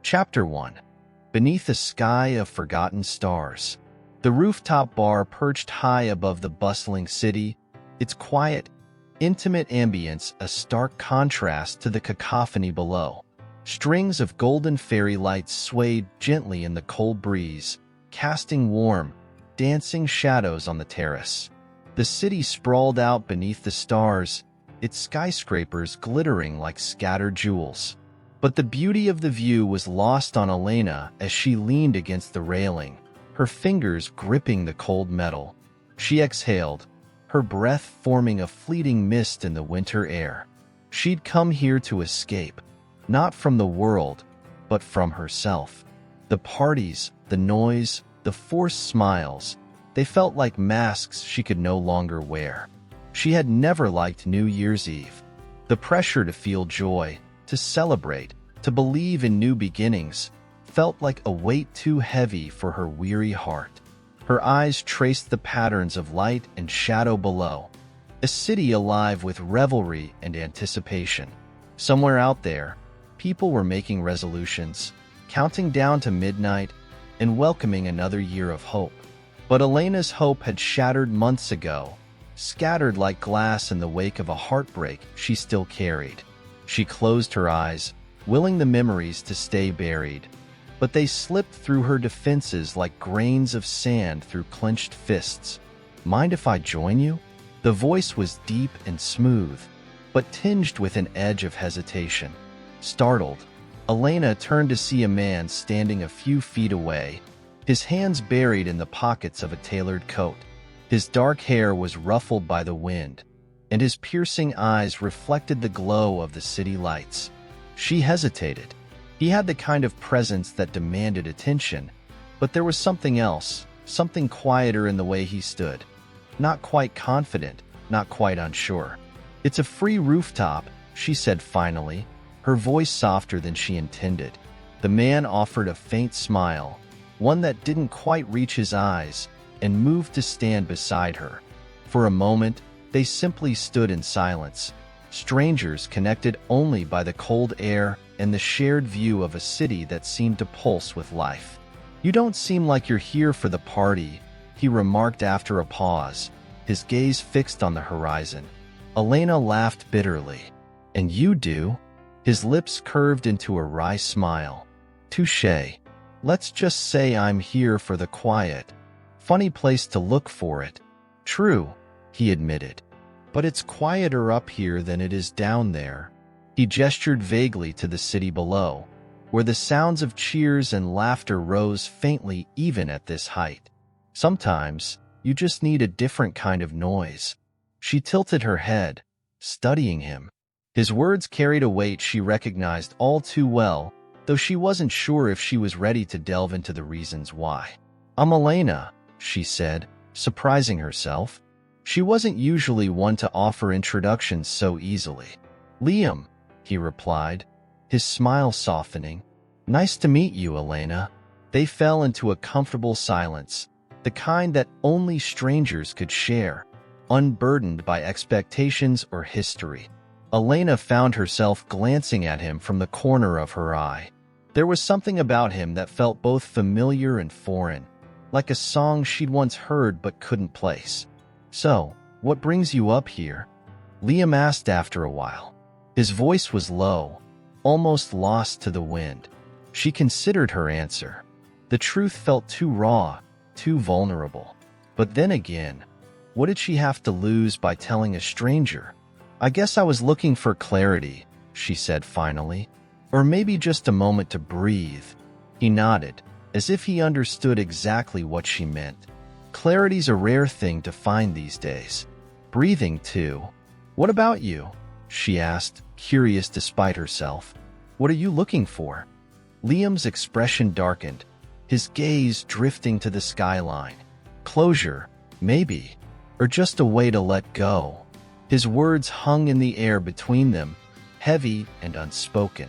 Chapter 1. Beneath a sky of forgotten stars. The rooftop bar perched high above the bustling city, its quiet, intimate ambience a stark contrast to the cacophony below. Strings of golden fairy lights swayed gently in the cold breeze, casting warm, dancing shadows on the terrace. The city sprawled out beneath the stars, its skyscrapers glittering like scattered jewels. But the beauty of the view was lost on Elena as she leaned against the railing, her fingers gripping the cold metal. She exhaled, her breath forming a fleeting mist in the winter air. She'd come here to escape, not from the world, but from herself. The parties, the noise, the forced smiles, they felt like masks she could no longer wear. She had never liked New Year's Eve. The pressure to feel joy, to celebrate, to believe in new beginnings, felt like a weight too heavy for her weary heart. Her eyes traced the patterns of light and shadow below, a city alive with revelry and anticipation. Somewhere out there, people were making resolutions, counting down to midnight, and welcoming another year of hope. But Elena's hope had shattered months ago, scattered like glass in the wake of a heartbreak she still carried. She closed her eyes, willing the memories to stay buried. But they slipped through her defenses like grains of sand through clenched fists. "Mind if I join you?" The voice was deep and smooth, but tinged with an edge of hesitation. Startled, Elena turned to see a man standing a few feet away, his hands buried in the pockets of a tailored coat. His dark hair was ruffled by the wind, and his piercing eyes reflected the glow of the city lights. She hesitated. He had the kind of presence that demanded attention, but there was something else, something quieter in the way he stood. Not quite confident, not quite unsure. "It's a free rooftop," she said finally, her voice softer than she intended. The man offered a faint smile, one that didn't quite reach his eyes, and moved to stand beside her. For a moment, they simply stood in silence, strangers connected only by the cold air and the shared view of a city that seemed to pulse with life. "You don't seem like you're here for the party," he remarked after a pause, his gaze fixed on the horizon. Elena laughed bitterly. "And you do?" His lips curved into a wry smile. "Touché. Let's just say I'm here for the quiet. Funny place to look for it." "True," he admitted. "But it's quieter up here than it is down there." He gestured vaguely to the city below, where the sounds of cheers and laughter rose faintly even at this height. "Sometimes, you just need a different kind of noise." She tilted her head, studying him. His words carried a weight she recognized all too well, though she wasn't sure if she was ready to delve into the reasons why. "I'm Elena," she said, surprising herself. She wasn't usually one to offer introductions so easily. "Liam," he replied, his smile softening. "Nice to meet you, Elena." They fell into a comfortable silence, the kind that only strangers could share, unburdened by expectations or history. Elena found herself glancing at him from the corner of her eye. There was something about him that felt both familiar and foreign, like a song she'd once heard but couldn't place. "So, what brings you up here?" Liam asked after a while. His voice was low, almost lost to the wind. She considered her answer. The truth felt too raw, too vulnerable. But then again, what did she have to lose by telling a stranger? "I guess I was looking for clarity," she said finally. "Or maybe just a moment to breathe." He nodded, as if he understood exactly what she meant. Clarity's a rare thing to find these days. Breathing, too. "What about you?" she asked, curious despite herself. "What are you looking for?" Liam's expression darkened, his gaze drifting to the skyline. "Closure, maybe. Or just a way to let go." His words hung in the air between them, heavy and unspoken.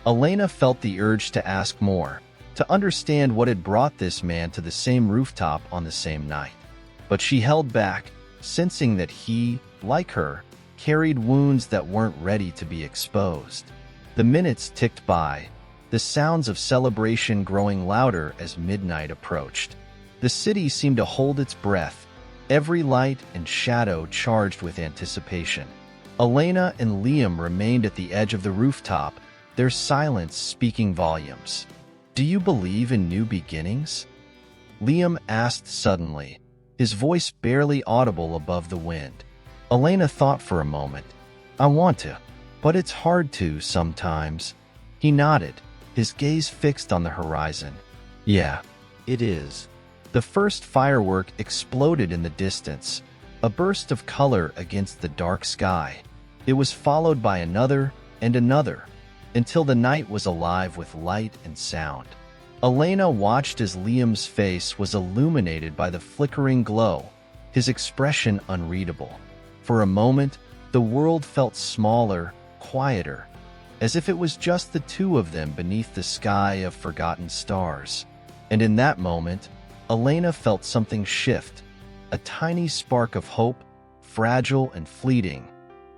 Elena felt the urge to ask more, to understand what had brought this man to the same rooftop on the same night. But she held back, sensing that he, like her, carried wounds that weren't ready to be exposed. The minutes ticked by, the sounds of celebration growing louder as midnight approached. The city seemed to hold its breath, every light and shadow charged with anticipation. Elena and Liam remained at the edge of the rooftop, their silence speaking volumes. "Do you believe in new beginnings?" Liam asked suddenly, his voice barely audible above the wind. Elena thought for a moment. "I want to, but it's hard to sometimes." He nodded, his gaze fixed on the horizon. "Yeah, it is." The first firework exploded in the distance, a burst of color against the dark sky. It was followed by another and another, until the night was alive with light and sound. Elena watched as Liam's face was illuminated by the flickering glow, his expression unreadable. For a moment, the world felt smaller, quieter, as if it was just the two of them beneath the sky of forgotten stars. And in that moment, Elena felt something shift, a tiny spark of hope, fragile and fleeting,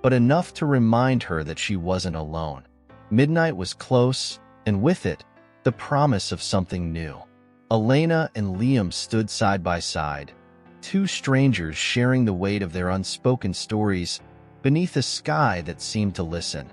but enough to remind her that she wasn't alone. Midnight was close, and with it, the promise of something new. Elena and Liam stood side by side, two strangers sharing the weight of their unspoken stories beneath a sky that seemed to listen.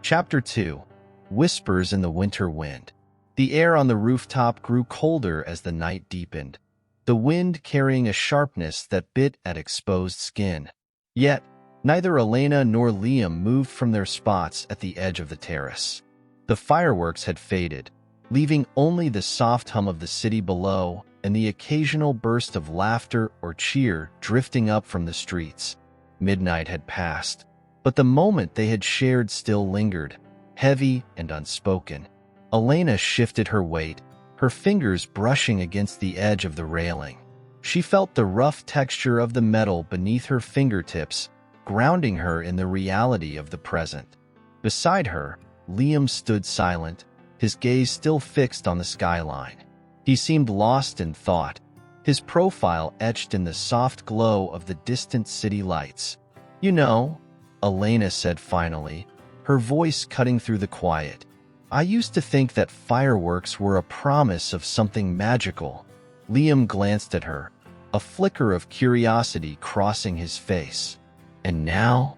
Chapter 2. Whispers in the Winter Wind. The air on the rooftop grew colder as the night deepened, the wind carrying a sharpness that bit at exposed skin. Yet, neither Elena nor Liam moved from their spots at the edge of the terrace. The fireworks had faded, leaving only the soft hum of the city below and the occasional burst of laughter or cheer drifting up from the streets. Midnight had passed, but the moment they had shared still lingered, heavy and unspoken. Elena shifted her weight, her fingers brushing against the edge of the railing. She felt the rough texture of the metal beneath her fingertips, grounding her in the reality of the present. Beside her, Liam stood silent, his gaze still fixed on the skyline. He seemed lost in thought, his profile etched in the soft glow of the distant city lights. "You know," Elena said finally, her voice cutting through the quiet, "I used to think that fireworks were a promise of something magical." Liam glanced at her, a flicker of curiosity crossing his face. "And now?"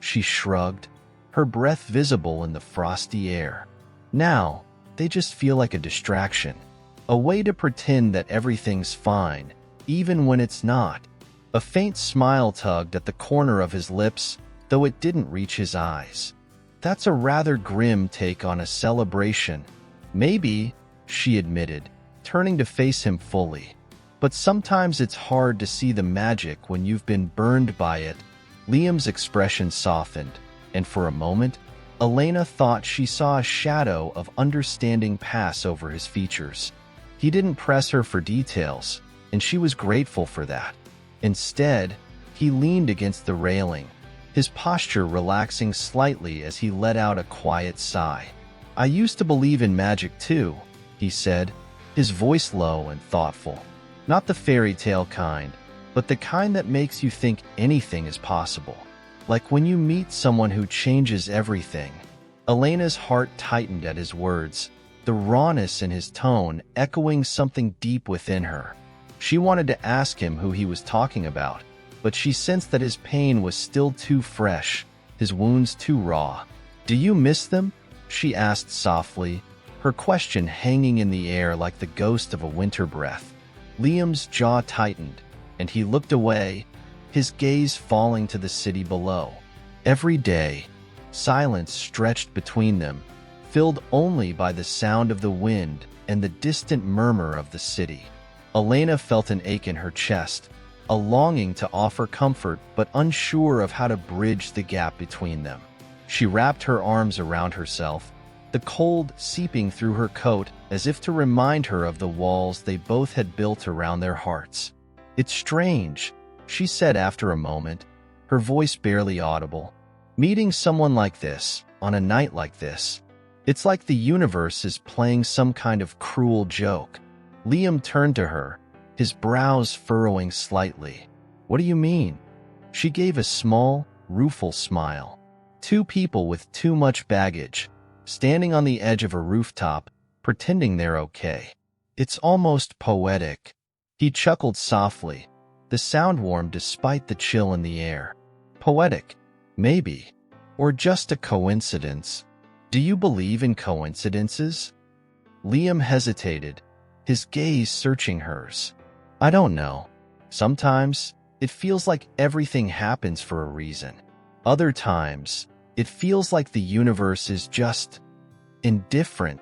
She shrugged, her breath visible in the frosty air. "Now, they just feel like a distraction, a way to pretend that everything's fine, even when it's not." A faint smile tugged at the corner of his lips, though it didn't reach his eyes. "That's a rather grim take on a celebration." "Maybe," she admitted, turning to face him fully. "But sometimes it's hard to see the magic when you've been burned by it." Liam's expression softened, and for a moment, Elena thought she saw a shadow of understanding pass over his features. He didn't press her for details, and she was grateful for that. Instead, he leaned against the railing, his posture relaxing slightly as he let out a quiet sigh. "I used to believe in magic too," he said, his voice low and thoughtful. "Not the fairy tale kind, but the kind that makes you think anything is possible. Like when you meet someone who changes everything." Elena's heart tightened at his words, the rawness in his tone echoing something deep within her. She wanted to ask him who he was talking about, but she sensed that his pain was still too fresh, his wounds too raw. "Do you miss them?" she asked softly, her question hanging in the air like the ghost of a winter breath. Liam's jaw tightened, and he looked away, his gaze falling to the city below. Every day, silence stretched between them, filled only by the sound of the wind and the distant murmur of the city. Elena felt an ache in her chest, a longing to offer comfort but unsure of how to bridge the gap between them. She wrapped her arms around herself, the cold seeping through her coat as if to remind her of the walls they both had built around their hearts. "It's strange," she said after a moment, her voice barely audible. "Meeting someone like this, on a night like this. It's like the universe is playing some kind of cruel joke." Liam turned to her, his brows furrowing slightly. "What do you mean?" She gave a small, rueful smile. Two people with too much baggage, standing on the edge of a rooftop, pretending they're okay. It's almost poetic. He chuckled softly, the sound warm despite the chill in the air. Poetic, maybe, or just a coincidence. Do you believe in coincidences? Liam hesitated, his gaze searching hers. I don't know. Sometimes, it feels like everything happens for a reason. Other times, it feels like the universe is just indifferent.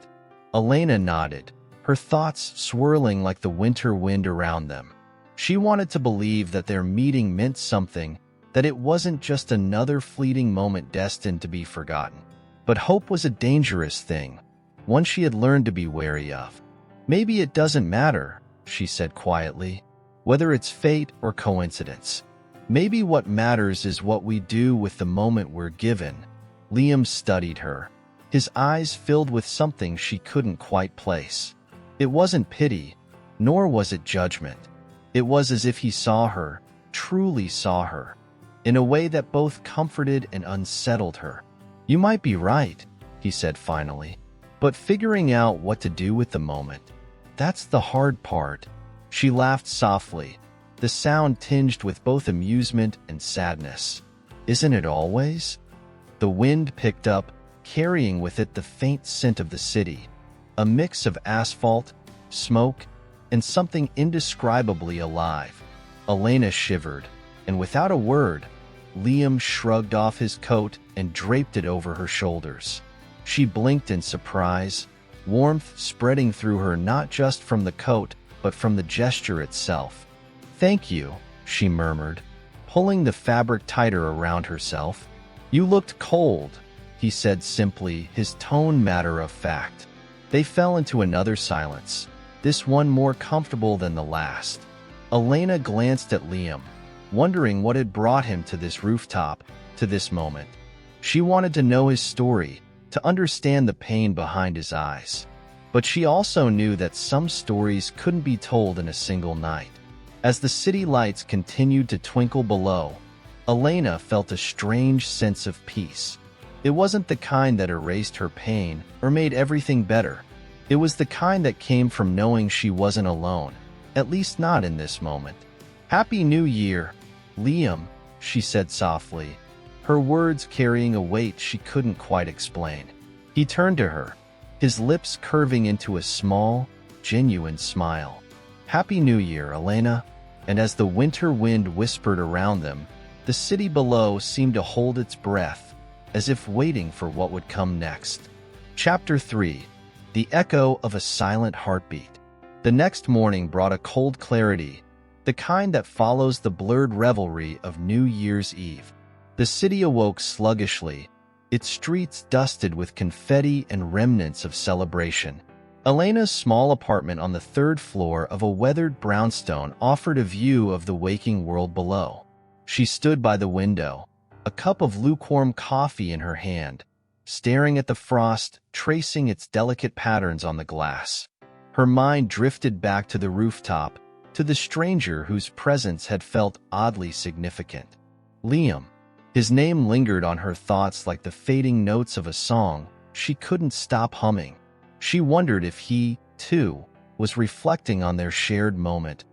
Elena nodded, her thoughts swirling like the winter wind around them. She wanted to believe that their meeting meant something, that it wasn't just another fleeting moment destined to be forgotten. But hope was a dangerous thing, one she had learned to be wary of. Maybe it doesn't matter, she said quietly, whether it's fate or coincidence. Maybe what matters is what we do with the moment we're given. Liam studied her, his eyes filled with something she couldn't quite place. It wasn't pity, nor was it judgment. It was as if he saw her, truly saw her, in a way that both comforted and unsettled her. You might be right, he said finally, but figuring out what to do with the moment, that's the hard part. She laughed softly, the sound tinged with both amusement and sadness. Isn't it always? The wind picked up, carrying with it the faint scent of the city, a mix of asphalt, smoke, and something indescribably alive. Elena shivered, and without a word, Liam shrugged off his coat and draped it over her shoulders. She blinked in surprise, warmth spreading through her not just from the coat, but from the gesture itself. Thank you, she murmured, pulling the fabric tighter around herself. You looked cold, he said simply, his tone matter of fact. They fell into another silence, this one more comfortable than the last. Elena glanced at Liam, wondering what had brought him to this rooftop, to this moment. She wanted to know his story, to understand the pain behind his eyes. But she also knew that some stories couldn't be told in a single night. As the city lights continued to twinkle below, Elena felt a strange sense of peace. It wasn't the kind that erased her pain or made everything better. It was the kind that came from knowing she wasn't alone, at least not in this moment. Happy New Year, Liam, she said softly, her words carrying a weight she couldn't quite explain. He turned to her, his lips curving into a small, genuine smile. Happy New Year, Elena. And as the winter wind whispered around them, the city below seemed to hold its breath, as if waiting for what would come next. Chapter 3. The Echo of a Silent Heartbeat. The next morning brought a cold clarity, the kind that follows the blurred revelry of New Year's Eve. The city awoke sluggishly, its streets dusted with confetti and remnants of celebration. Elena's small apartment on the third floor of a weathered brownstone offered a view of the waking world below. She stood by the window, a cup of lukewarm coffee in her hand, staring at the frost, tracing its delicate patterns on the glass. Her mind drifted back to the rooftop, to the stranger whose presence had felt oddly significant. Liam. His name lingered on her thoughts like the fading notes of a song she couldn't stop humming. She wondered if he, too, was reflecting on their shared moment,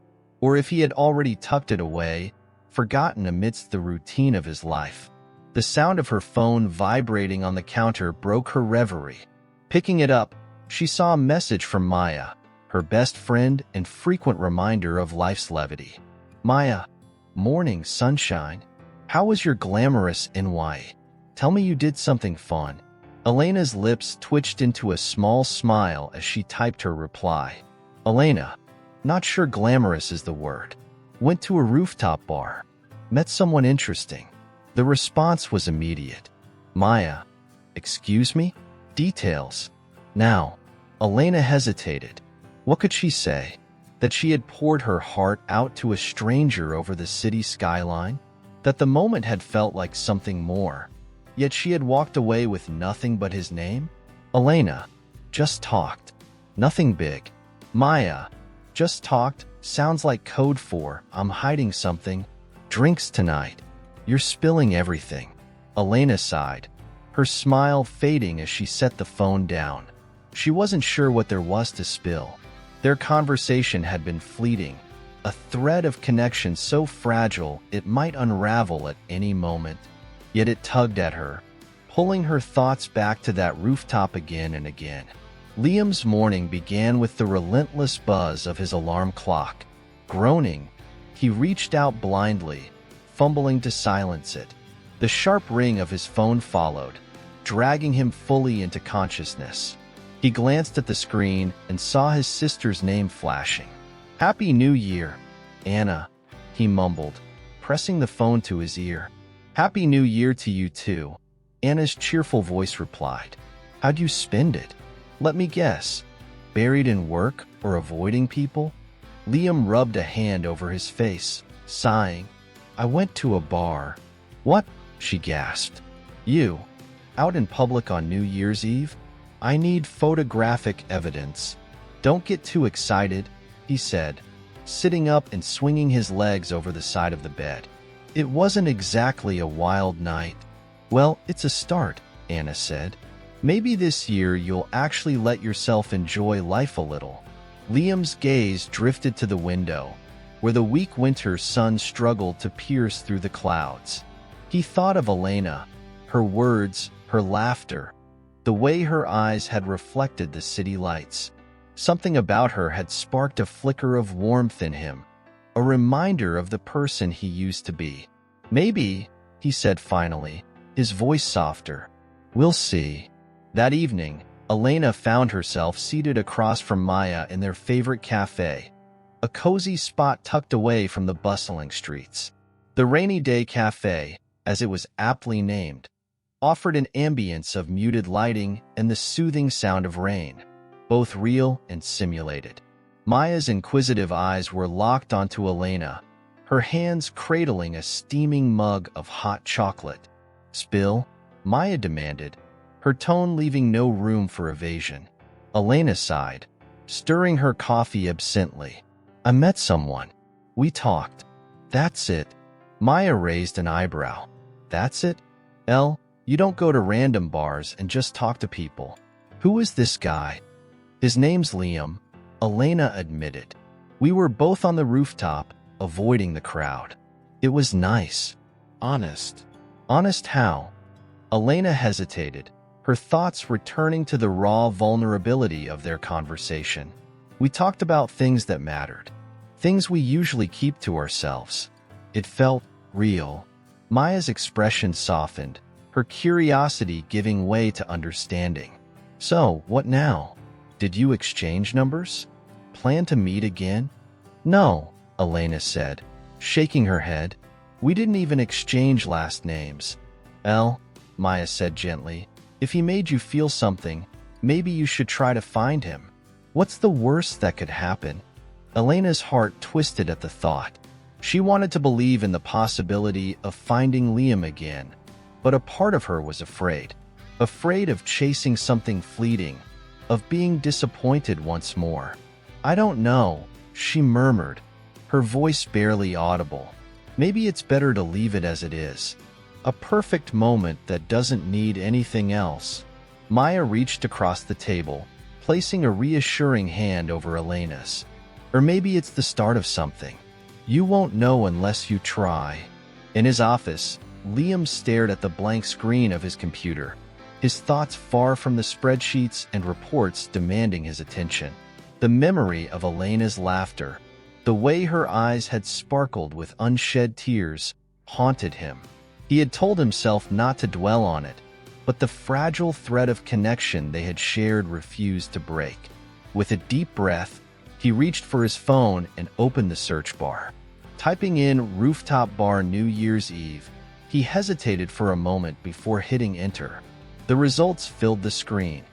or if he had already tucked it away, forgotten amidst the routine of his life. The sound of her phone vibrating on the counter broke her reverie. Picking it up, she saw a message from Maya, her best friend and frequent reminder of life's levity. Maya, morning sunshine. How was your glamorous NY? Tell me you did something fun. Elena's lips twitched into a small smile as she typed her reply. Elena, not sure glamorous is the word. Went to a rooftop bar. Met someone interesting. The response was immediate. Maya, excuse me? Details. Now, Elena hesitated. What could she say? That she had poured her heart out to a stranger over the city skyline? That the moment had felt like something more, yet she had walked away with nothing but his name? Elena, just talked. Nothing big. Maya, just talked, sounds like code for, I'm hiding something. Drinks tonight. You're spilling everything. Elena sighed, her smile fading as she set the phone down. She wasn't sure what there was to spill. Their conversation had been fleeting, a thread of connection so fragile it might unravel at any moment. Yet it tugged at her, pulling her thoughts back to that rooftop again and again. Liam's morning began with the relentless buzz of his alarm clock. Groaning, he reached out blindly, fumbling to silence it. The sharp ring of his phone followed, dragging him fully into consciousness. He glanced at the screen and saw his sister's name flashing. "Happy New Year, Anna," he mumbled, pressing the phone to his ear. "Happy New Year to you too," Anna's cheerful voice replied. "How'd you spend it?" "Let me guess. Buried in work or avoiding people?" Liam rubbed a hand over his face, sighing. "I went to a bar." "What?" she gasped. "You? Out in public on New Year's Eve? I need photographic evidence." "Don't get too excited," he said, sitting up and swinging his legs over the side of the bed. "It wasn't exactly a wild night." "Well, it's a start," Anna said. "Maybe this year you'll actually let yourself enjoy life a little." Liam's gaze drifted to the window, where the weak winter sun struggled to pierce through the clouds. He thought of Elena, her words, her laughter, the way her eyes had reflected the city lights. Something about her had sparked a flicker of warmth in him, a reminder of the person he used to be. "Maybe," he said finally, his voice softer. "We'll see." That evening, Elena found herself seated across from Maya in their favorite cafe, a cozy spot tucked away from the bustling streets. The Rainy Day Cafe, as it was aptly named, offered an ambience of muted lighting and the soothing sound of rain, both real and simulated. Maya's inquisitive eyes were locked onto Elena, her hands cradling a steaming mug of hot chocolate. "Spill?" Maya demanded, her tone leaving no room for evasion. Elena sighed, stirring her coffee absently. "I met someone. We talked." "That's it." Maya raised an eyebrow. "That's it? Elle, you don't go to random bars and just talk to people." "Who is this guy?" "His name's Liam," Elena admitted. "We were both on the rooftop, avoiding the crowd. It was nice." "Honest." "Honest how?" Elena hesitated, her thoughts returning to the raw vulnerability of their conversation. "We talked about things that mattered, things we usually keep to ourselves. It felt real." Maya's expression softened, her curiosity giving way to understanding. "So, what now? Did you exchange numbers? Plan to meet again?" "No," Elena said, shaking her head. "We didn't even exchange last names." "Elle," Maya said gently, "if he made you feel something, maybe you should try to find him. What's the worst that could happen?" Elena's heart twisted at the thought. She wanted to believe in the possibility of finding Liam again, but a part of her was afraid of chasing something fleeting, of being disappointed once more. "I don't know," she murmured, her voice barely audible. "Maybe it's better to leave it as it is. A perfect moment that doesn't need anything else." Maya reached across the table, placing a reassuring hand over Elena's. "Or maybe it's the start of something. You won't know unless you try." In his office, Liam stared at the blank screen of his computer, his thoughts far from the spreadsheets and reports demanding his attention. The memory of Elena's laughter, the way her eyes had sparkled with unshed tears, haunted him. He had told himself not to dwell on it, but the fragile thread of connection they had shared refused to break. With a deep breath, he reached for his phone and opened the search bar. Typing in "rooftop bar New Year's Eve," he hesitated for a moment before hitting enter. The results filled the screen,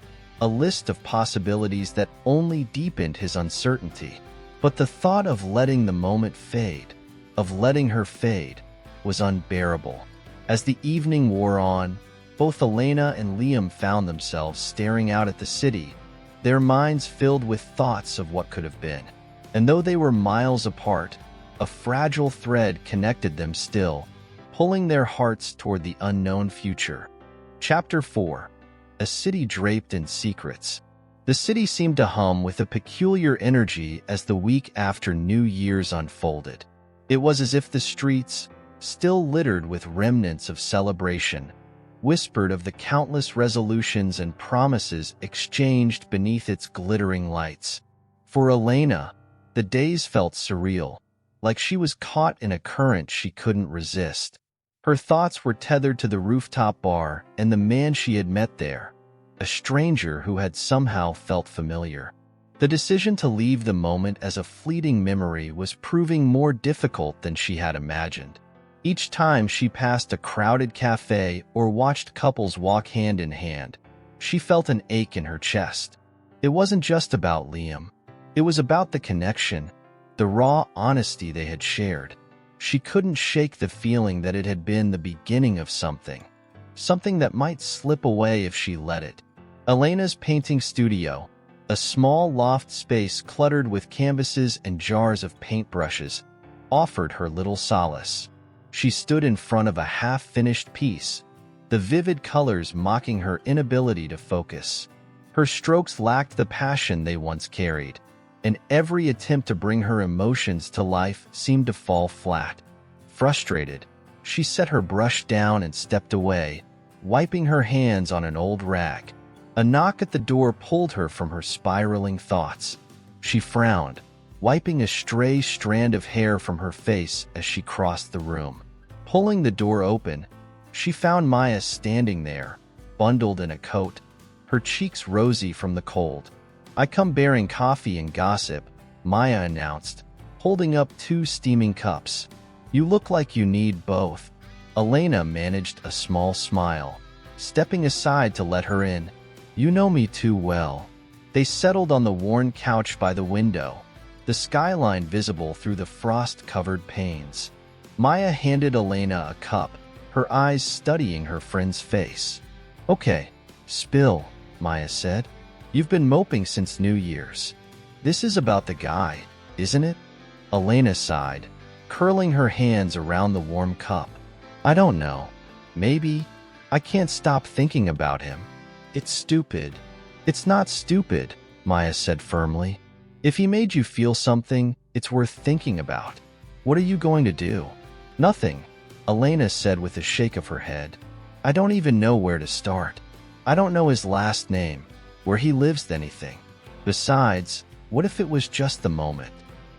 a list of possibilities that only deepened his uncertainty. But the thought of letting the moment fade, of letting her fade, was unbearable. As the evening wore on, both Elena and Liam found themselves staring out at the city, their minds filled with thoughts of what could have been. And though they were miles apart, a fragile thread connected them still, pulling their hearts toward the unknown future. Chapter 4. A City Draped in Secrets. The city seemed to hum with a peculiar energy as the week after New Year's unfolded. It was as if the streets, still littered with remnants of celebration, whispered of the countless resolutions and promises exchanged beneath its glittering lights. For Elena, the days felt surreal, like she was caught in a current she couldn't resist. Her thoughts were tethered to the rooftop bar and the man she had met there, a stranger who had somehow felt familiar. The decision to leave the moment as a fleeting memory was proving more difficult than she had imagined. Each time she passed a crowded cafe or watched couples walk hand in hand, she felt an ache in her chest. It wasn't just about Liam. It was about the connection, the raw honesty they had shared. She couldn't shake the feeling that it had been the beginning of something that might slip away if she let it. Elena's painting studio, a small loft space cluttered with canvases and jars of paintbrushes, offered her little solace. She stood in front of a half-finished piece, the vivid colors mocking her inability to focus. Her strokes lacked the passion they once carried, and every attempt to bring her emotions to life seemed to fall flat. Frustrated, she set her brush down and stepped away, wiping her hands on an old rag. A knock at the door pulled her from her spiraling thoughts. She frowned, wiping a stray strand of hair from her face as she crossed the room. Pulling the door open, she found Maya standing there, bundled in a coat, her cheeks rosy from the cold. "I come bearing coffee and gossip," Maya announced, holding up 2 steaming cups. "You look like you need both." Elena managed a small smile, stepping aside to let her in. "You know me too well." They settled on the worn couch by the window, the skyline visible through the frost-covered panes. Maya handed Elena a cup, her eyes studying her friend's face. "Okay, spill," Maya said. "You've been moping since New Year's. This is about the guy, isn't it?" Elena sighed, curling her hands around the warm cup. "I don't know. Maybe. I can't stop thinking about him. It's stupid." "It's not stupid," Maya said firmly. "If he made you feel something, it's worth thinking about. What are you going to do?" "Nothing," Elena said with a shake of her head. "I don't even know where to start. I don't know his last name, where he lives, anything. Besides, what if it was just the moment?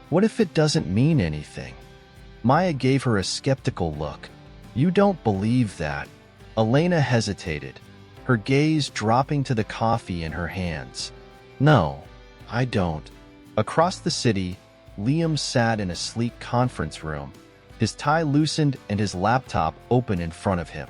What if it doesn't mean anything?" Maya gave her a skeptical look. "You don't believe that?" Elena hesitated, her gaze dropping to the coffee in her hands. "No, I don't." Across the city, Liam sat in a sleek conference room, his tie loosened and his laptop open in front of him.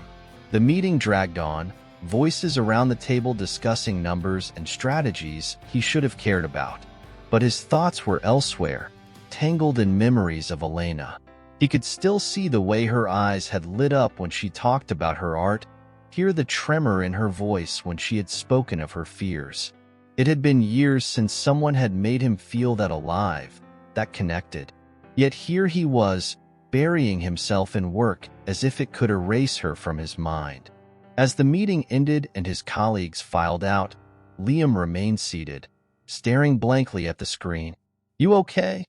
The meeting dragged on, voices around the table discussing numbers and strategies he should have cared about. But his thoughts were elsewhere, tangled in memories of Elena. He could still see the way her eyes had lit up when she talked about her art, hear the tremor in her voice when she had spoken of her fears. It had been years since someone had made him feel that alive, that connected. Yet here he was, burying himself in work as if it could erase her from his mind. As the meeting ended and his colleagues filed out, Liam remained seated, staring blankly at the screen. "You okay?"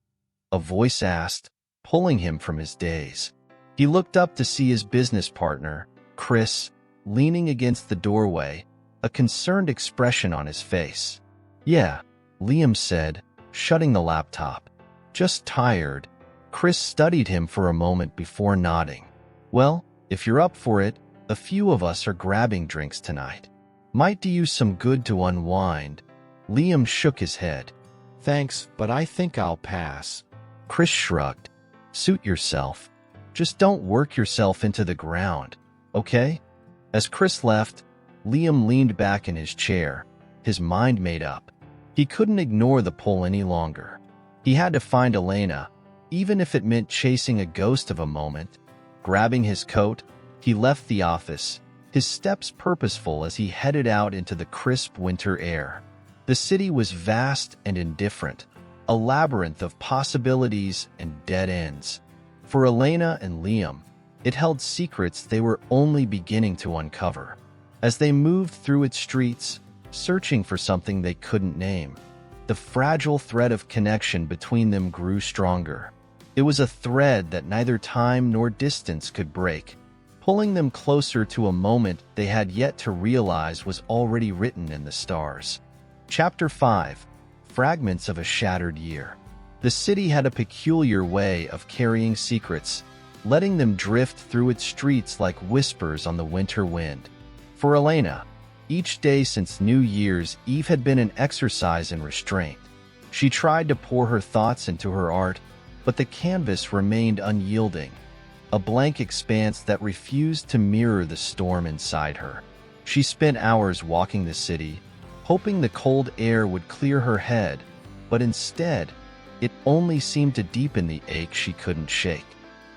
a voice asked, pulling him from his daze. He looked up to see his business partner, Chris, leaning against the doorway, a concerned expression on his face. "Yeah," Liam said, shutting the laptop. "Just tired." Chris studied him for a moment before nodding. "Well, if you're up for it, a few of us are grabbing drinks tonight. Might do you some good to unwind." Liam shook his head. "Thanks, but I think I'll pass." Chris shrugged. "Suit yourself. Just don't work yourself into the ground, okay?" As Chris left, Liam leaned back in his chair, his mind made up. He couldn't ignore the pull any longer. He had to find Elena, even if it meant chasing a ghost of a moment. Grabbing his coat, he left the office, his steps purposeful as he headed out into the crisp winter air. The city was vast and indifferent, a labyrinth of possibilities and dead ends. For Elena and Liam, it held secrets they were only beginning to uncover. As they moved through its streets, searching for something they couldn't name. The fragile thread of connection between them grew stronger. It was a thread that neither time nor distance could break, pulling them closer to a moment they had yet to realize was already written in the stars. Chapter 5. Fragments of a Shattered Year. The city had a peculiar way of carrying secrets, letting them drift through its streets like whispers on the winter wind. For Elena, each day since New Year's Eve had been an exercise in restraint. She tried to pour her thoughts into her art, but the canvas remained unyielding, a blank expanse that refused to mirror the storm inside her. She spent hours walking the city, hoping the cold air would clear her head, but instead, it only seemed to deepen the ache she couldn't shake.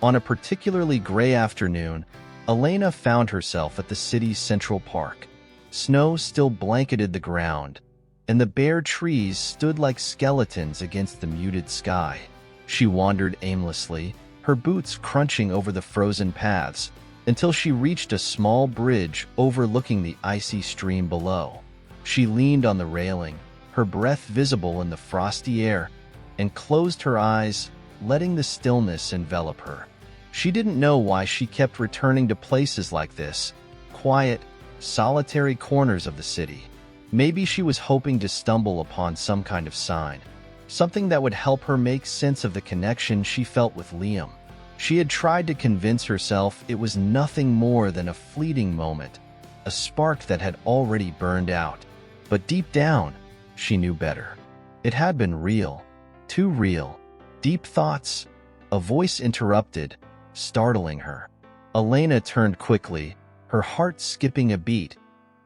On a particularly gray afternoon, Elena found herself at the city's Central Park. Snow still blanketed the ground, and the bare trees stood like skeletons against the muted sky. She wandered aimlessly, her boots crunching over the frozen paths, until she reached a small bridge overlooking the icy stream below. She leaned on the railing, her breath visible in the frosty air, and closed her eyes, letting the stillness envelop her. She didn't know why she kept returning to places like this, quiet, solitary corners of the city. Maybe she was hoping to stumble upon some kind of sign, something that would help her make sense of the connection she felt with Liam. She had tried to convince herself it was nothing more than a fleeting moment, a spark that had already burned out. But deep down, she knew better. It had been real, too real. Deep thoughts. A voice interrupted, startling her. Elena turned quickly, her heart skipping a beat,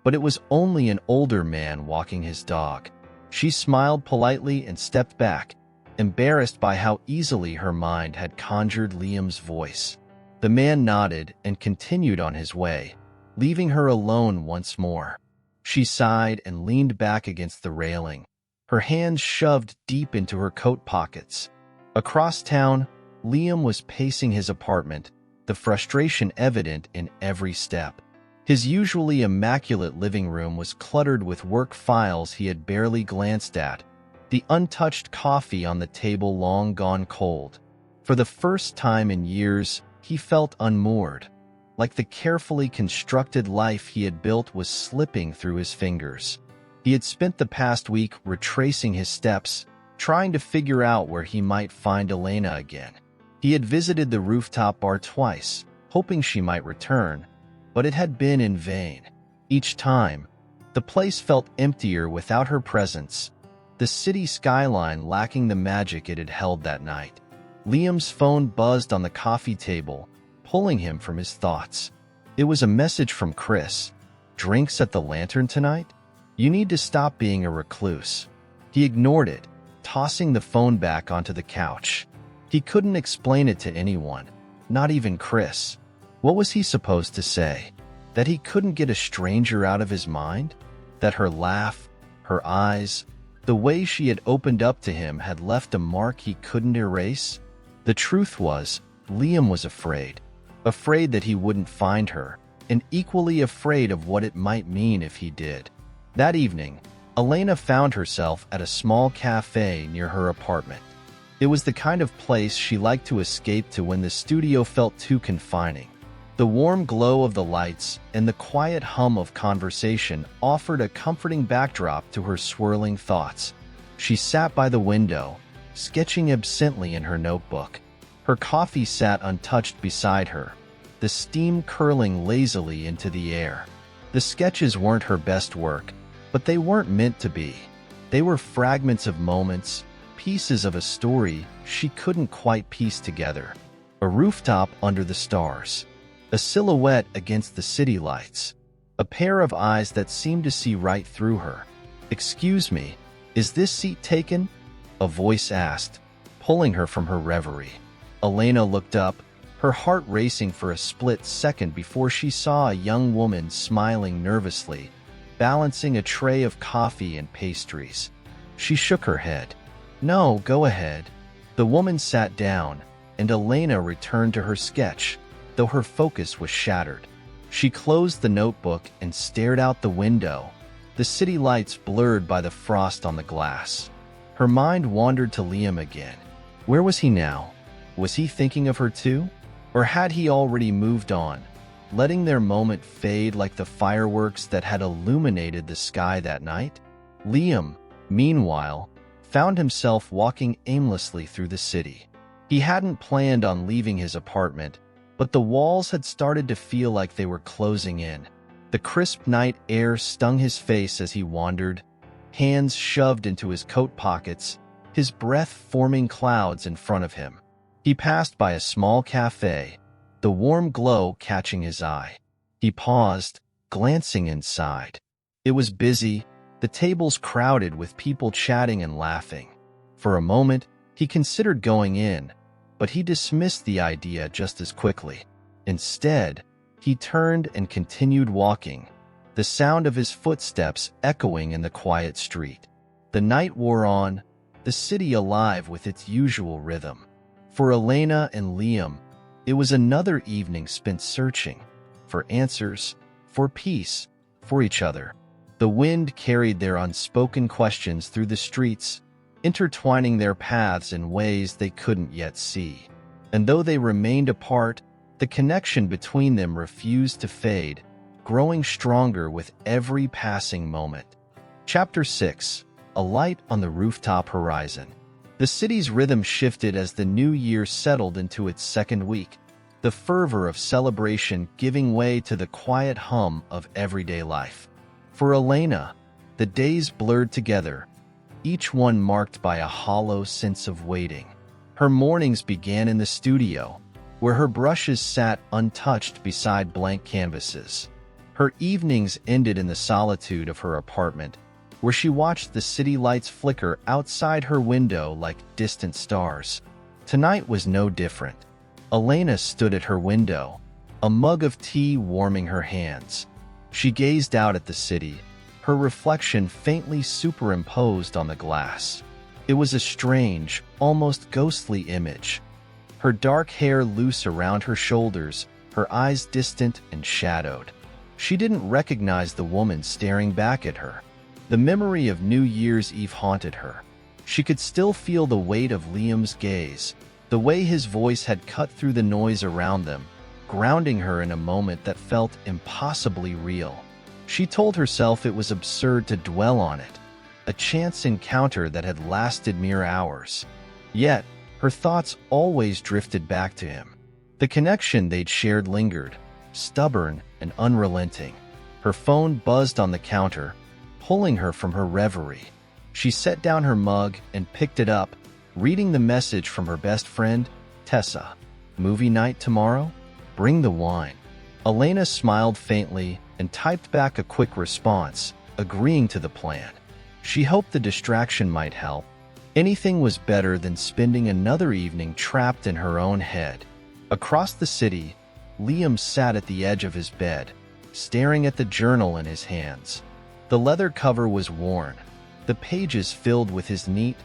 but it was only an older man walking his dog. She smiled politely and stepped back, embarrassed by how easily her mind had conjured Liam's voice. The man nodded and continued on his way, leaving her alone once more. She sighed and leaned back against the railing, her hands shoved deep into her coat pockets. Across town, Liam was pacing his apartment, the frustration evident in every step. His usually immaculate living room was cluttered with work files he had barely glanced at, the untouched coffee on the table long gone cold. For the first time in years, he felt unmoored, like the carefully constructed life he had built was slipping through his fingers. He had spent the past week retracing his steps, trying to figure out where he might find Elena again. He had visited the rooftop bar twice, hoping she might return, but it had been in vain. Each time, the place felt emptier without her presence, the city skyline lacking the magic it had held that night. Liam's phone buzzed on the coffee table, pulling him from his thoughts. It was a message from Chris. "Drinks at the Lantern tonight? You need to stop being a recluse." He ignored it, tossing the phone back onto the couch. He couldn't explain it to anyone, not even Chris. What was he supposed to say? That he couldn't get a stranger out of his mind? That her laugh, her eyes, the way she had opened up to him had left a mark he couldn't erase? The truth was, Liam was afraid. Afraid that he wouldn't find her, and equally afraid of what it might mean if he did. That evening, Elena found herself at a small cafe near her apartment. It was the kind of place she liked to escape to when the studio felt too confining. The warm glow of the lights and the quiet hum of conversation offered a comforting backdrop to her swirling thoughts. She sat by the window, sketching absently in her notebook. Her coffee sat untouched beside her, the steam curling lazily into the air. The sketches weren't her best work, but they weren't meant to be. They were fragments of moments, pieces of a story she couldn't quite piece together. A rooftop under the stars, a silhouette against the city lights, a pair of eyes that seemed to see right through her. "Excuse me, is this seat taken?" a voice asked, pulling her from her reverie. Elena looked up, her heart racing for a split second before she saw a young woman smiling nervously, balancing a tray of coffee and pastries. She shook her head. "No, go ahead." The woman sat down, and Elena returned to her sketch, though her focus was shattered. She closed the notebook and stared out the window, the city lights blurred by the frost on the glass. Her mind wandered to Liam again. Where was he now? Was he thinking of her too? Or had he already moved on, letting their moment fade like the fireworks that had illuminated the sky that night? Liam, meanwhile, found himself walking aimlessly through the city. He hadn't planned on leaving his apartment, but the walls had started to feel like they were closing in. The crisp night air stung his face as he wandered, hands shoved into his coat pockets, his breath forming clouds in front of him. He passed by a small cafe, the warm glow catching his eye. He paused, glancing inside. It was busy, the tables crowded with people chatting and laughing. For a moment, he considered going in, but he dismissed the idea just as quickly. Instead, he turned and continued walking, the sound of his footsteps echoing in the quiet street. The night wore on, the city alive with its usual rhythm. For Elena and Liam, it was another evening spent searching for answers, for peace, for each other. The wind carried their unspoken questions through the streets, intertwining their paths in ways they couldn't yet see. And though they remained apart, the connection between them refused to fade, growing stronger with every passing moment. Chapter 6: A Light on the Rooftop Horizon. The city's rhythm shifted as the new year settled into its second week, the fervor of celebration giving way to the quiet hum of everyday life. For Elena, the days blurred together, each one marked by a hollow sense of waiting. Her mornings began in the studio, where her brushes sat untouched beside blank canvases. Her evenings ended in the solitude of her apartment, where she watched the city lights flicker outside her window like distant stars. Tonight was no different. Elena stood at her window, a mug of tea warming her hands. She gazed out at the city, her reflection faintly superimposed on the glass. It was a strange, almost ghostly image. Her dark hair loose around her shoulders, her eyes distant and shadowed. She didn't recognize the woman staring back at her. The memory of New Year's Eve haunted her. She could still feel the weight of Liam's gaze, the way his voice had cut through the noise around them, grounding her in a moment that felt impossibly real. She told herself it was absurd to dwell on it, a chance encounter that had lasted mere hours. Yet, her thoughts always drifted back to him. The connection they'd shared lingered, stubborn and unrelenting. Her phone buzzed on the counter, pulling her from her reverie. She set down her mug and picked it up, reading the message from her best friend, Tessa. "Movie night tomorrow? Bring the wine." Elena smiled faintly and typed back a quick response, agreeing to the plan. She hoped the distraction might help. Anything was better than spending another evening trapped in her own head. Across the city, Liam sat at the edge of his bed, staring at the journal in his hands. The leather cover was worn, the pages filled with his neat,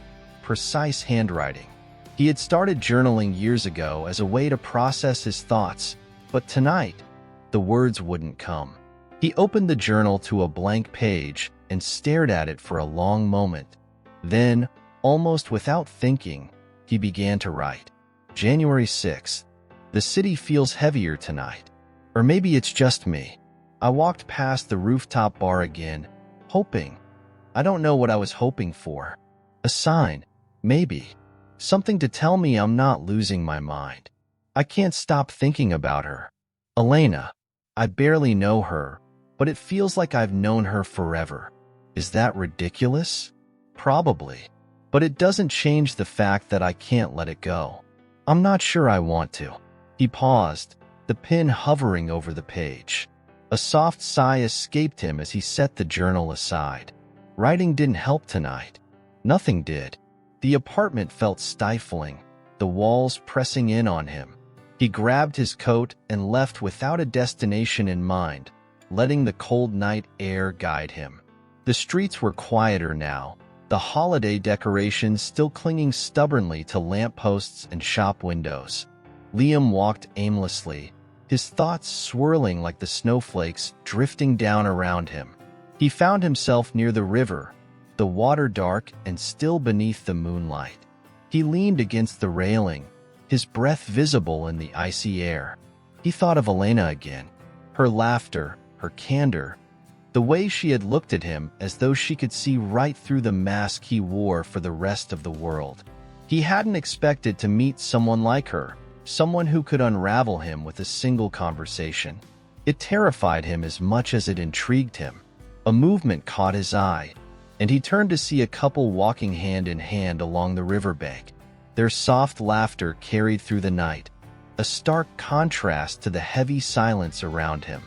precise handwriting. He had started journaling years ago as a way to process his thoughts, but tonight, the words wouldn't come. He opened the journal to a blank page and stared at it for a long moment. Then, almost without thinking, he began to write. January 6th. The city feels heavier tonight. Or maybe it's just me. I walked past the rooftop bar again, hoping. I don't know what I was hoping for. A sign, maybe. Something to tell me I'm not losing my mind. I can't stop thinking about her. Elena. I barely know her, but it feels like I've known her forever. Is that ridiculous? Probably. But it doesn't change the fact that I can't let it go. I'm not sure I want to. He paused, the pen hovering over the page. A soft sigh escaped him as he set the journal aside. Writing didn't help tonight. Nothing did. The apartment felt stifling, the walls pressing in on him. He grabbed his coat and left without a destination in mind, letting the cold night air guide him. The streets were quieter now, the holiday decorations still clinging stubbornly to lampposts and shop windows. Liam walked aimlessly, his thoughts swirling like the snowflakes drifting down around him. He found himself near the river, the water dark and still beneath the moonlight. He leaned against the railing, his breath visible in the icy air. He thought of Elena again, her laughter, her candor, the way she had looked at him as though she could see right through the mask he wore for the rest of the world. He hadn't expected to meet someone like her, someone who could unravel him with a single conversation. It terrified him as much as it intrigued him. A movement caught his eye, and he turned to see a couple walking hand in hand along the riverbank. Their soft laughter carried through the night, a stark contrast to the heavy silence around him.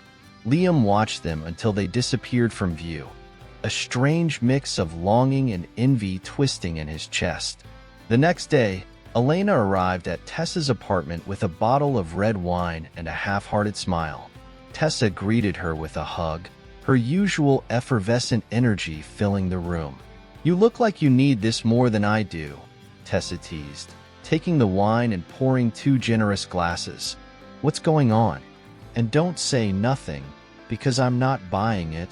Liam watched them until they disappeared from view, a strange mix of longing and envy twisting in his chest. The next day, Elena arrived at Tessa's apartment with a bottle of red wine and a half-hearted smile. Tessa greeted her with a hug, her usual effervescent energy filling the room. "You look like you need this more than I do," Tessa teased, taking the wine and pouring 2 generous glasses. "What's going on? And don't say nothing, because I'm not buying it."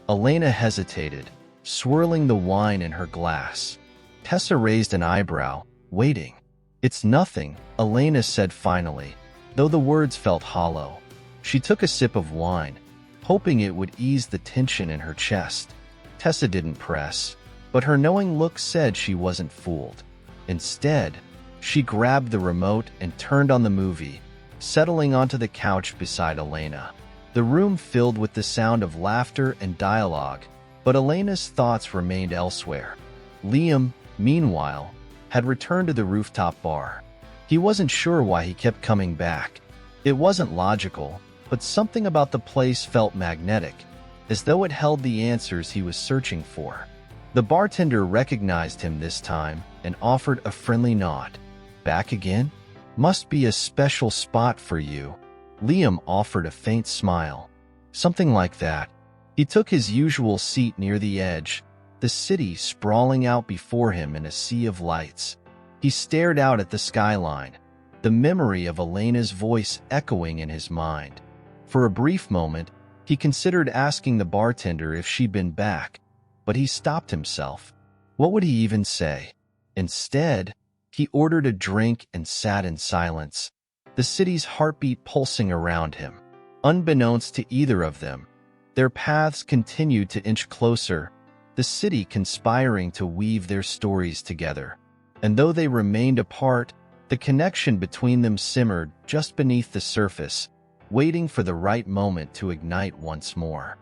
Elena hesitated, swirling the wine in her glass. Tessa raised an eyebrow, waiting. "It's nothing," Elena said finally, though the words felt hollow. She took a sip of wine, hoping it would ease the tension in her chest. Tessa didn't press, but her knowing look said she wasn't fooled. Instead, she grabbed the remote and turned on the movie, settling onto the couch beside Elena. The room filled with the sound of laughter and dialogue, but Elena's thoughts remained elsewhere. Liam, meanwhile, had returned to the rooftop bar. He wasn't sure why he kept coming back. It wasn't logical, but something about the place felt magnetic, as though it held the answers he was searching for. The bartender recognized him this time and offered a friendly nod. "Back again? Must be a special spot for you." Liam offered a faint smile. "Something like that." He took his usual seat near the edge, the city sprawling out before him in a sea of lights. He stared out at the skyline, the memory of Elena's voice echoing in his mind. For a brief moment, he considered asking the bartender if she'd been back, but he stopped himself. What would he even say? Instead, he ordered a drink and sat in silence, the city's heartbeat pulsing around him. Unbeknownst to either of them, their paths continued to inch closer, the city conspiring to weave their stories together. And though they remained apart, the connection between them simmered just beneath the surface, waiting for the right moment to ignite once more.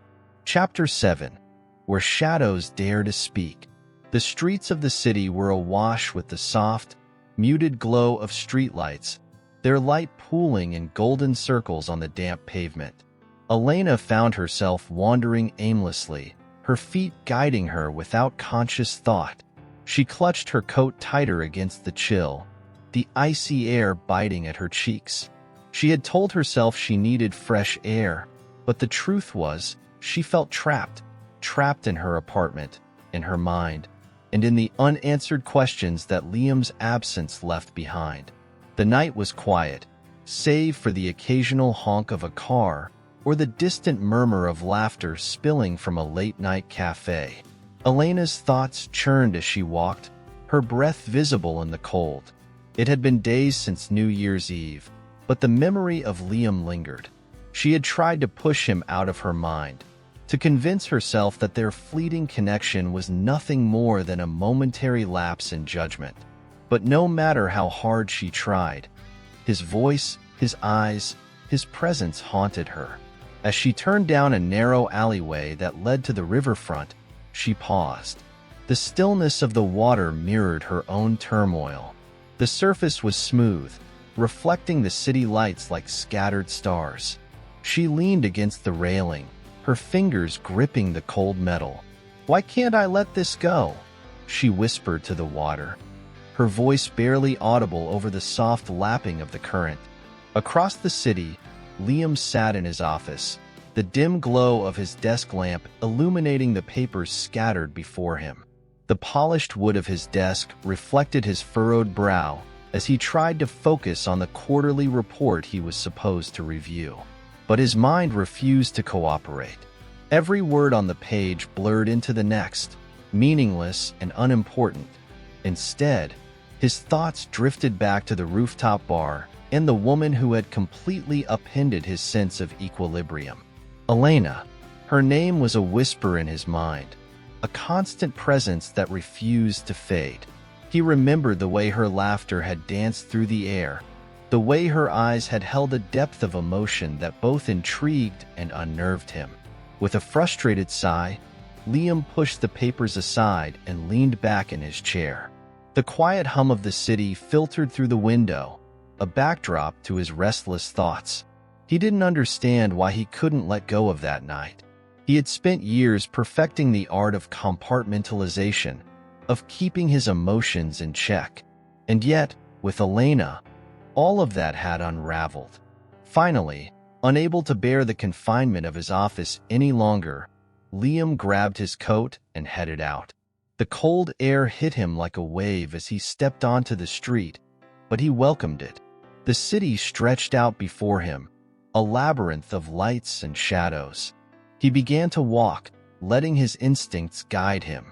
Chapter 7. Where Shadows Dare to Speak. The streets of the city were awash with the soft, muted glow of streetlights, their light pooling in golden circles on the damp pavement. Elena found herself wandering aimlessly, her feet guiding her without conscious thought. She clutched her coat tighter against the chill, the icy air biting at her cheeks. She had told herself she needed fresh air, but the truth was, she felt trapped in her apartment, in her mind, and in the unanswered questions that Liam's absence left behind. The night was quiet, save for the occasional honk of a car or the distant murmur of laughter spilling from a late-night cafe. Elena's thoughts churned as she walked, her breath visible in the cold. It had been days since New Year's Eve, but the memory of Liam lingered. She had tried to push him out of her mind, to convince herself that their fleeting connection was nothing more than a momentary lapse in judgment. But no matter how hard she tried, his voice, his eyes, his presence haunted her. As she turned down a narrow alleyway that led to the riverfront, she paused. The stillness of the water mirrored her own turmoil. The surface was smooth, reflecting the city lights like scattered stars. She leaned against the railing, her fingers gripping the cold metal. "Why can't I let this go?" she whispered to the water, her voice barely audible over the soft lapping of the current. Across the city, Liam sat in his office, the dim glow of his desk lamp illuminating the papers scattered before him. The polished wood of his desk reflected his furrowed brow as he tried to focus on the quarterly report he was supposed to review. But his mind refused to cooperate. Every word on the page blurred into the next, meaningless and unimportant. Instead, his thoughts drifted back to the rooftop bar and the woman who had completely upended his sense of equilibrium. Elena. Her name was a whisper in his mind, a constant presence that refused to fade. He remembered the way her laughter had danced through the air, the way her eyes had held a depth of emotion that both intrigued and unnerved him. With a frustrated sigh, Liam pushed the papers aside and leaned back in his chair. The quiet hum of the city filtered through the window, a backdrop to his restless thoughts. He didn't understand why he couldn't let go of that night. He had spent years perfecting the art of compartmentalization, of keeping his emotions in check. And yet, with Elena, all of that had unraveled. Finally, unable to bear the confinement of his office any longer, Liam grabbed his coat and headed out. The cold air hit him like a wave as he stepped onto the street, but he welcomed it. The city stretched out before him, a labyrinth of lights and shadows. He began to walk, letting his instincts guide him.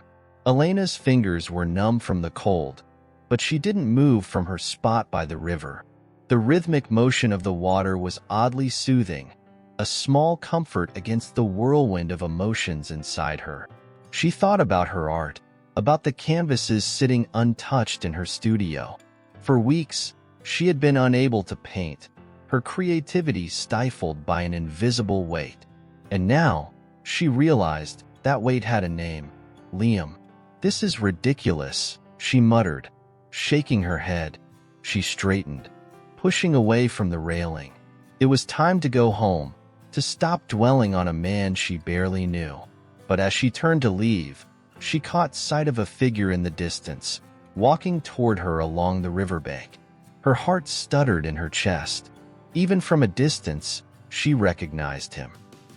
Elena's fingers were numb from the cold, but she didn't move from her spot by the river. The rhythmic motion of the water was oddly soothing, a small comfort against the whirlwind of emotions inside her. She thought about her art, about the canvases sitting untouched in her studio. For weeks, she had been unable to paint, her creativity stifled by an invisible weight. And now, she realized that weight had a name: Liam. "This is ridiculous," she muttered, shaking her head. She straightened, pushing away from the railing. It was time to go home, to stop dwelling on a man she barely knew. But as she turned to leave, she caught sight of a figure in the distance, walking toward her along the riverbank. Her heart stuttered in her chest. Even from a distance, she recognized him.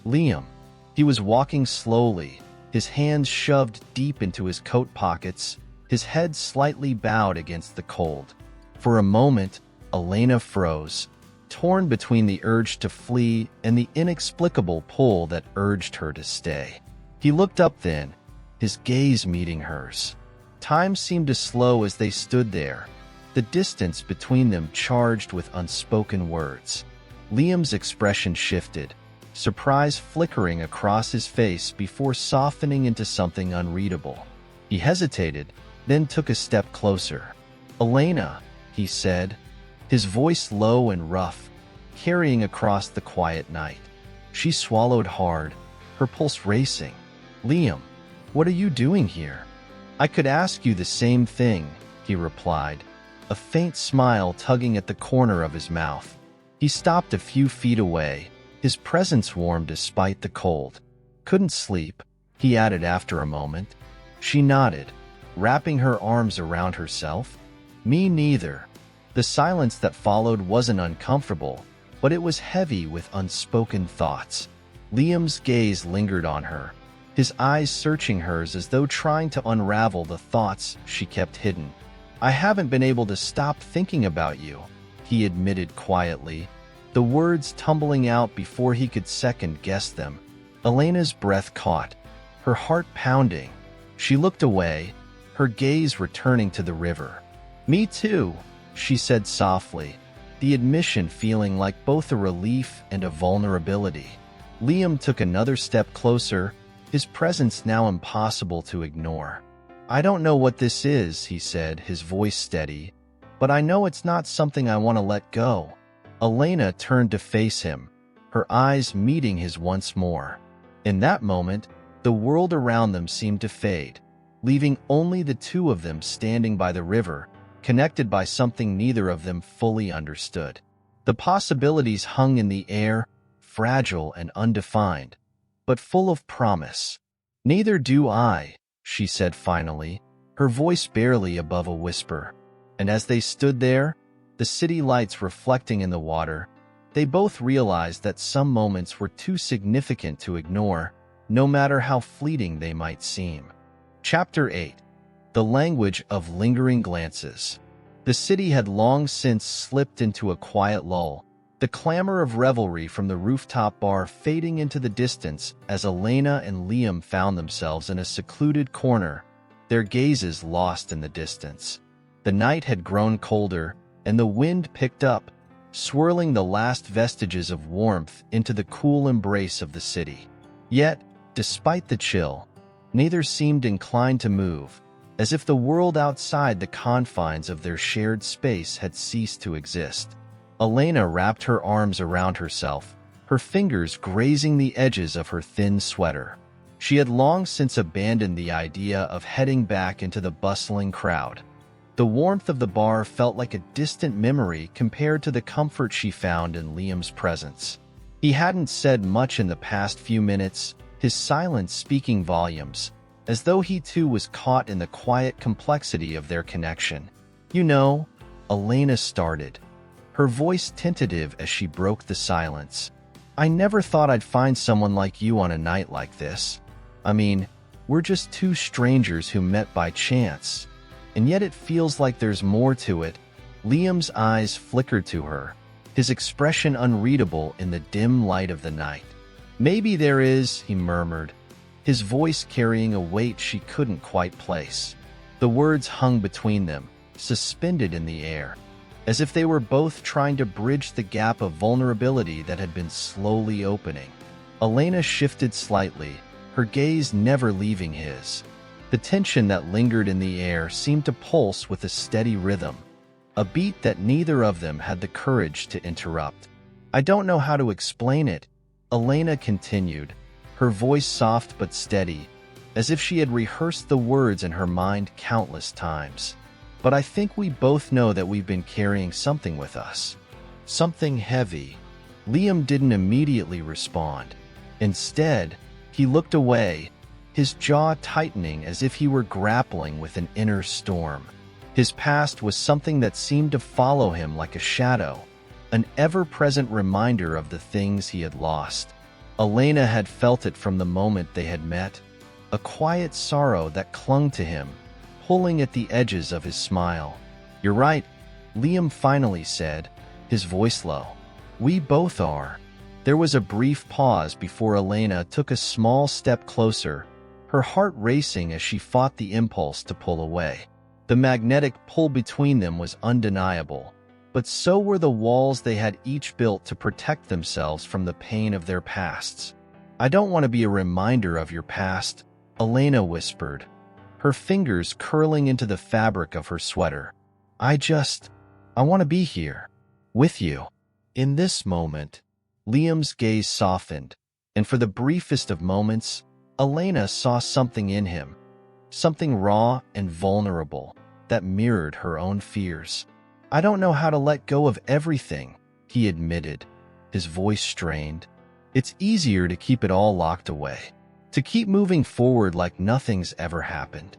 Liam. He was walking slowly, his hands shoved deep into his coat pockets, his head slightly bowed against the cold. For a moment, Elena froze, torn between the urge to flee and the inexplicable pull that urged her to stay. He looked up then, his gaze meeting hers. Time seemed to slow as they stood there, the distance between them charged with unspoken words. Liam's expression shifted, surprise flickering across his face before softening into something unreadable. He hesitated, then took a step closer. "Elena," he said, his voice low and rough, carrying across the quiet night. She swallowed hard, her pulse racing. "Liam, what are you doing here?" "I could ask you the same thing," he replied, a faint smile tugging at the corner of his mouth. He stopped a few feet away, his presence warm despite the cold. "Couldn't sleep," he added after a moment. She nodded, wrapping her arms around herself. "Me neither." The silence that followed wasn't uncomfortable, but it was heavy with unspoken thoughts. Liam's gaze lingered on her, his eyes searching hers as though trying to unravel the thoughts she kept hidden. "I haven't been able to stop thinking about you," he admitted quietly, the words tumbling out before he could second-guess them. Elena's breath caught, her heart pounding. She looked away, her gaze returning to the river. "Me too," she said softly, the admission feeling like both a relief and a vulnerability. Liam took another step closer, his presence now impossible to ignore. "I don't know what this is," he said, his voice steady, "but I know it's not something I want to let go." Elena turned to face him, her eyes meeting his once more. In that moment, the world around them seemed to fade, leaving only the two of them standing by the river, connected by something neither of them fully understood. The possibilities hung in the air, fragile and undefined, but full of promise. "Neither do I," she said finally, her voice barely above a whisper. And as they stood there, the city lights reflecting in the water, they both realized that some moments were too significant to ignore, no matter how fleeting they might seem. Chapter 8. The language of lingering glances. The city had long since slipped into a quiet lull, the clamor of revelry from the rooftop bar fading into the distance as Elena and Liam found themselves in a secluded corner, their gazes lost in the distance. The night had grown colder, and the wind picked up, swirling the last vestiges of warmth into the cool embrace of the city. Yet, despite the chill, neither seemed inclined to move, as if the world outside the confines of their shared space had ceased to exist. Elena wrapped her arms around herself, her fingers grazing the edges of her thin sweater. She had long since abandoned the idea of heading back into the bustling crowd. The warmth of the bar felt like a distant memory compared to the comfort she found in Liam's presence. He hadn't said much in the past few minutes, his silence speaking volumes, as though he too was caught in the quiet complexity of their connection. "You know," Elena started, her voice tentative as she broke the silence, "I never thought I'd find someone like you on a night like this. I mean, we're just two strangers who met by chance, and yet it feels like there's more to it." Liam's eyes flickered to her, his expression unreadable in the dim light of the night. "Maybe there is," he murmured, his voice carrying a weight she couldn't quite place. The words hung between them, suspended in the air, as if they were both trying to bridge the gap of vulnerability that had been slowly opening. Elena shifted slightly, her gaze never leaving his. The tension that lingered in the air seemed to pulse with a steady rhythm, a beat that neither of them had the courage to interrupt. "I don't know how to explain it," Elena continued, her voice soft but steady, as if she had rehearsed the words in her mind countless times. "But I think we both know that we've been carrying something with us. Something heavy." Liam didn't immediately respond. Instead, he looked away, his jaw tightening as if he were grappling with an inner storm. His past was something that seemed to follow him like a shadow, an ever-present reminder of the things he had lost. Elena had felt it from the moment they had met, a quiet sorrow that clung to him, pulling at the edges of his smile. "You're right," Liam finally said, his voice low. "We both are." There was a brief pause before Elena took a small step closer, her heart racing as she fought the impulse to pull away. The magnetic pull between them was undeniable, but so were the walls they had each built to protect themselves from the pain of their pasts. "I don't want to be a reminder of your past," Elena whispered, her fingers curling into the fabric of her sweater. I want to be here, with you." In this moment, Liam's gaze softened, and for the briefest of moments, Elena saw something in him, something raw and vulnerable that mirrored her own fears. "I don't know how to let go of everything," he admitted, his voice strained. "It's easier to keep it all locked away, to keep moving forward like nothing's ever happened.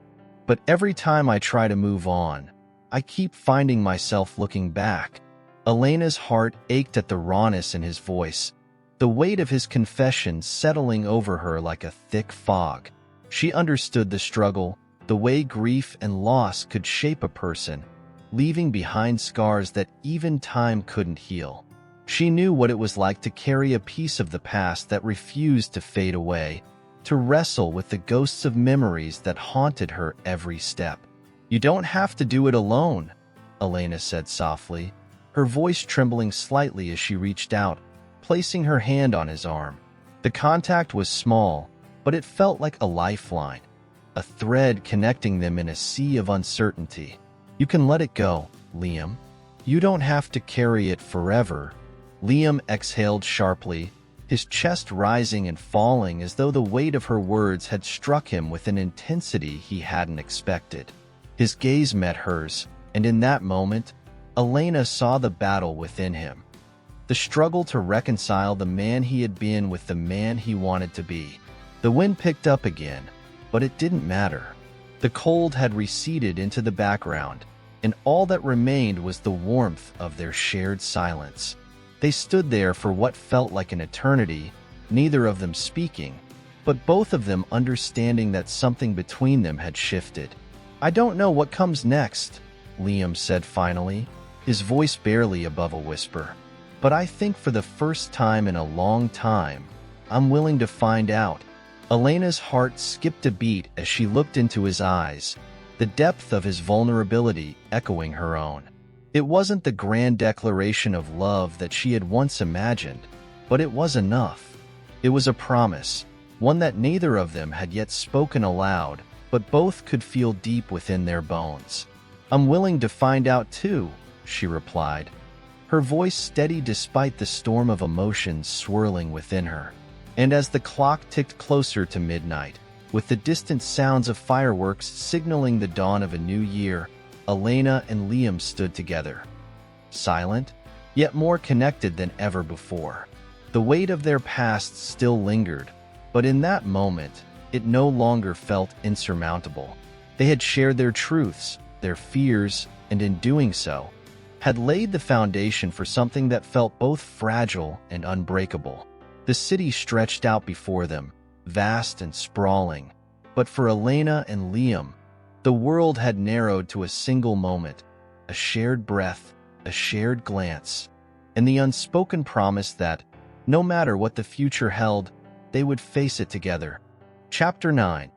But every time I try to move on, I keep finding myself looking back." Elena's heart ached at the rawness in his voice, the weight of his confession settling over her like a thick fog. She understood the struggle, the way grief and loss could shape a person, leaving behind scars that even time couldn't heal. She knew what it was like to carry a piece of the past that refused to fade away, to wrestle with the ghosts of memories that haunted her every step. "You don't have to do it alone," Elena said softly, her voice trembling slightly as she reached out, placing her hand on his arm. The contact was small, but it felt like a lifeline, a thread connecting them in a sea of uncertainty. "You can let it go, Liam. You don't have to carry it forever." Liam exhaled sharply, his chest rising and falling as though the weight of her words had struck him with an intensity he hadn't expected. His gaze met hers, and in that moment, Elena saw the battle within him. The struggle to reconcile the man he had been with the man he wanted to be. The wind picked up again, but it didn't matter. The cold had receded into the background, and all that remained was the warmth of their shared silence. They stood there for what felt like an eternity, neither of them speaking, but both of them understanding that something between them had shifted. "I don't know what comes next," Liam said finally, his voice barely above a whisper. But I think for the first time in a long time, I'm willing to find out. Elena's heart skipped a beat as she looked into his eyes, the depth of his vulnerability echoing her own. It wasn't the grand declaration of love that she had once imagined, but it was enough. It was a promise, one that neither of them had yet spoken aloud, but both could feel deep within their bones. "I'm willing to find out too," she replied, her voice steady despite the storm of emotions swirling within her. And as the clock ticked closer to midnight, with the distant sounds of fireworks signaling the dawn of a new year, Elena and Liam stood together, silent, yet more connected than ever before. The weight of their pasts still lingered, but in that moment, it no longer felt insurmountable. They had shared their truths, their fears, and in doing so, had laid the foundation for something that felt both fragile and unbreakable. The city stretched out before them, vast and sprawling, but for Elena and Liam, the world had narrowed to a single moment, a shared breath, a shared glance, and the unspoken promise that, no matter what the future held, they would face it together. Chapter 9.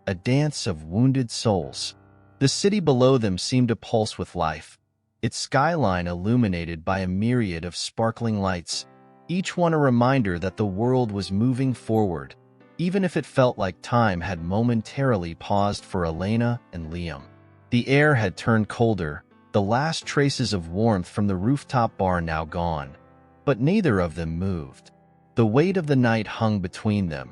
A Dance of Wounded Souls. The city below them seemed to pulse with life, its skyline illuminated by a myriad of sparkling lights, each one a reminder that the world was moving forward, even if it felt like time had momentarily paused for Elena and Liam. The air had turned colder, the last traces of warmth from the rooftop bar now gone, but neither of them moved. The weight of the night hung between them,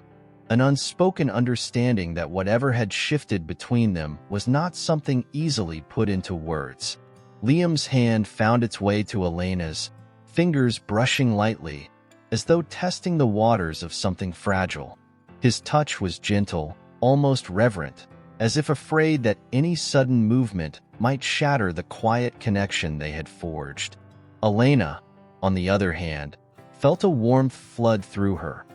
an unspoken understanding that whatever had shifted between them was not something easily put into words. Liam's hand found its way to Elena's, fingers brushing lightly, as though testing the waters of something fragile. His touch was gentle, almost reverent, as if afraid that any sudden movement might shatter the quiet connection they had forged. Elena, on the other hand, felt a warmth flood through her,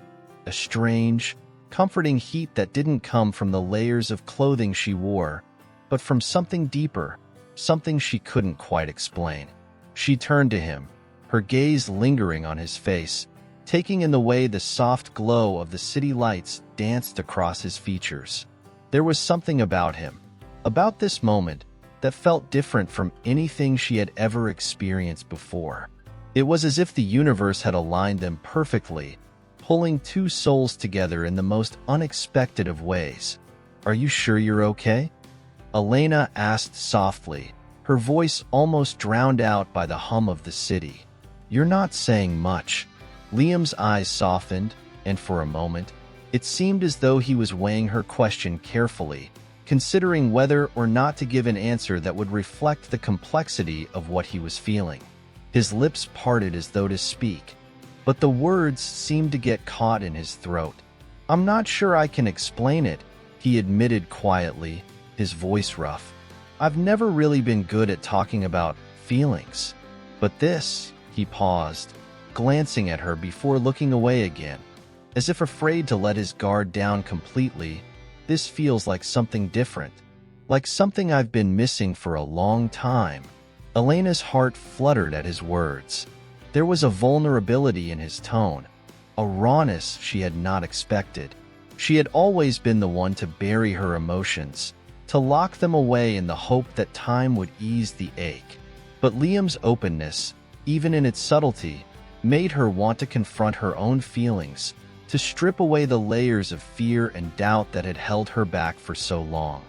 a strange, comforting heat that didn't come from the layers of clothing she wore, but from something deeper, something she couldn't quite explain. She turned to him, her gaze lingering on his face, taking in the way the soft glow of the city lights danced across his features. There was something about him, about this moment, that felt different from anything she had ever experienced before. It was as if the universe had aligned them perfectly, pulling two souls together in the most unexpected of ways. "Are you sure you're okay?" Elena asked softly, her voice almost drowned out by the hum of the city. "You're not saying much." Liam's eyes softened, and for a moment, it seemed as though he was weighing her question carefully, considering whether or not to give an answer that would reflect the complexity of what he was feeling. His lips parted as though to speak, but the words seemed to get caught in his throat. "I'm not sure I can explain it," he admitted quietly, his voice rough. "I've never really been good at talking about feelings. But this," he paused, glancing at her before looking away again, as if afraid to let his guard down completely, "this feels like something different, like something I've been missing for a long time." Elena's heart fluttered at his words. There was a vulnerability in his tone, a rawness she had not expected. She had always been the one to bury her emotions, to lock them away in the hope that time would ease the ache. But Liam's openness, even in its subtlety, made her want to confront her own feelings, to strip away the layers of fear and doubt that had held her back for so long.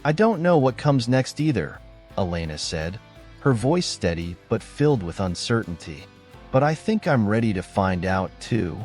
"I don't know what comes next either," Elena said, her voice steady but filled with uncertainty. "But I think I'm ready to find out too."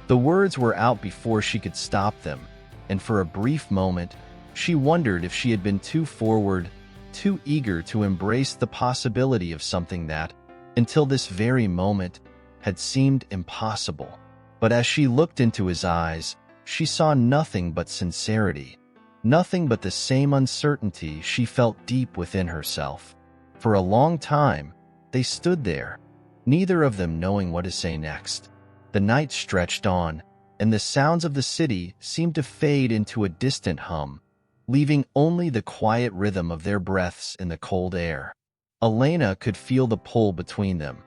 The words were out before she could stop them, and for a brief moment, she wondered if she had been too forward, too eager to embrace the possibility of something that, until this very moment, had seemed impossible. But as she looked into his eyes, she saw nothing but sincerity, nothing but the same uncertainty she felt deep within herself. For a long time, they stood there, neither of them knowing what to say next. The night stretched on, and the sounds of the city seemed to fade into a distant hum, leaving only the quiet rhythm of their breaths in the cold air. Elena could feel the pull between them,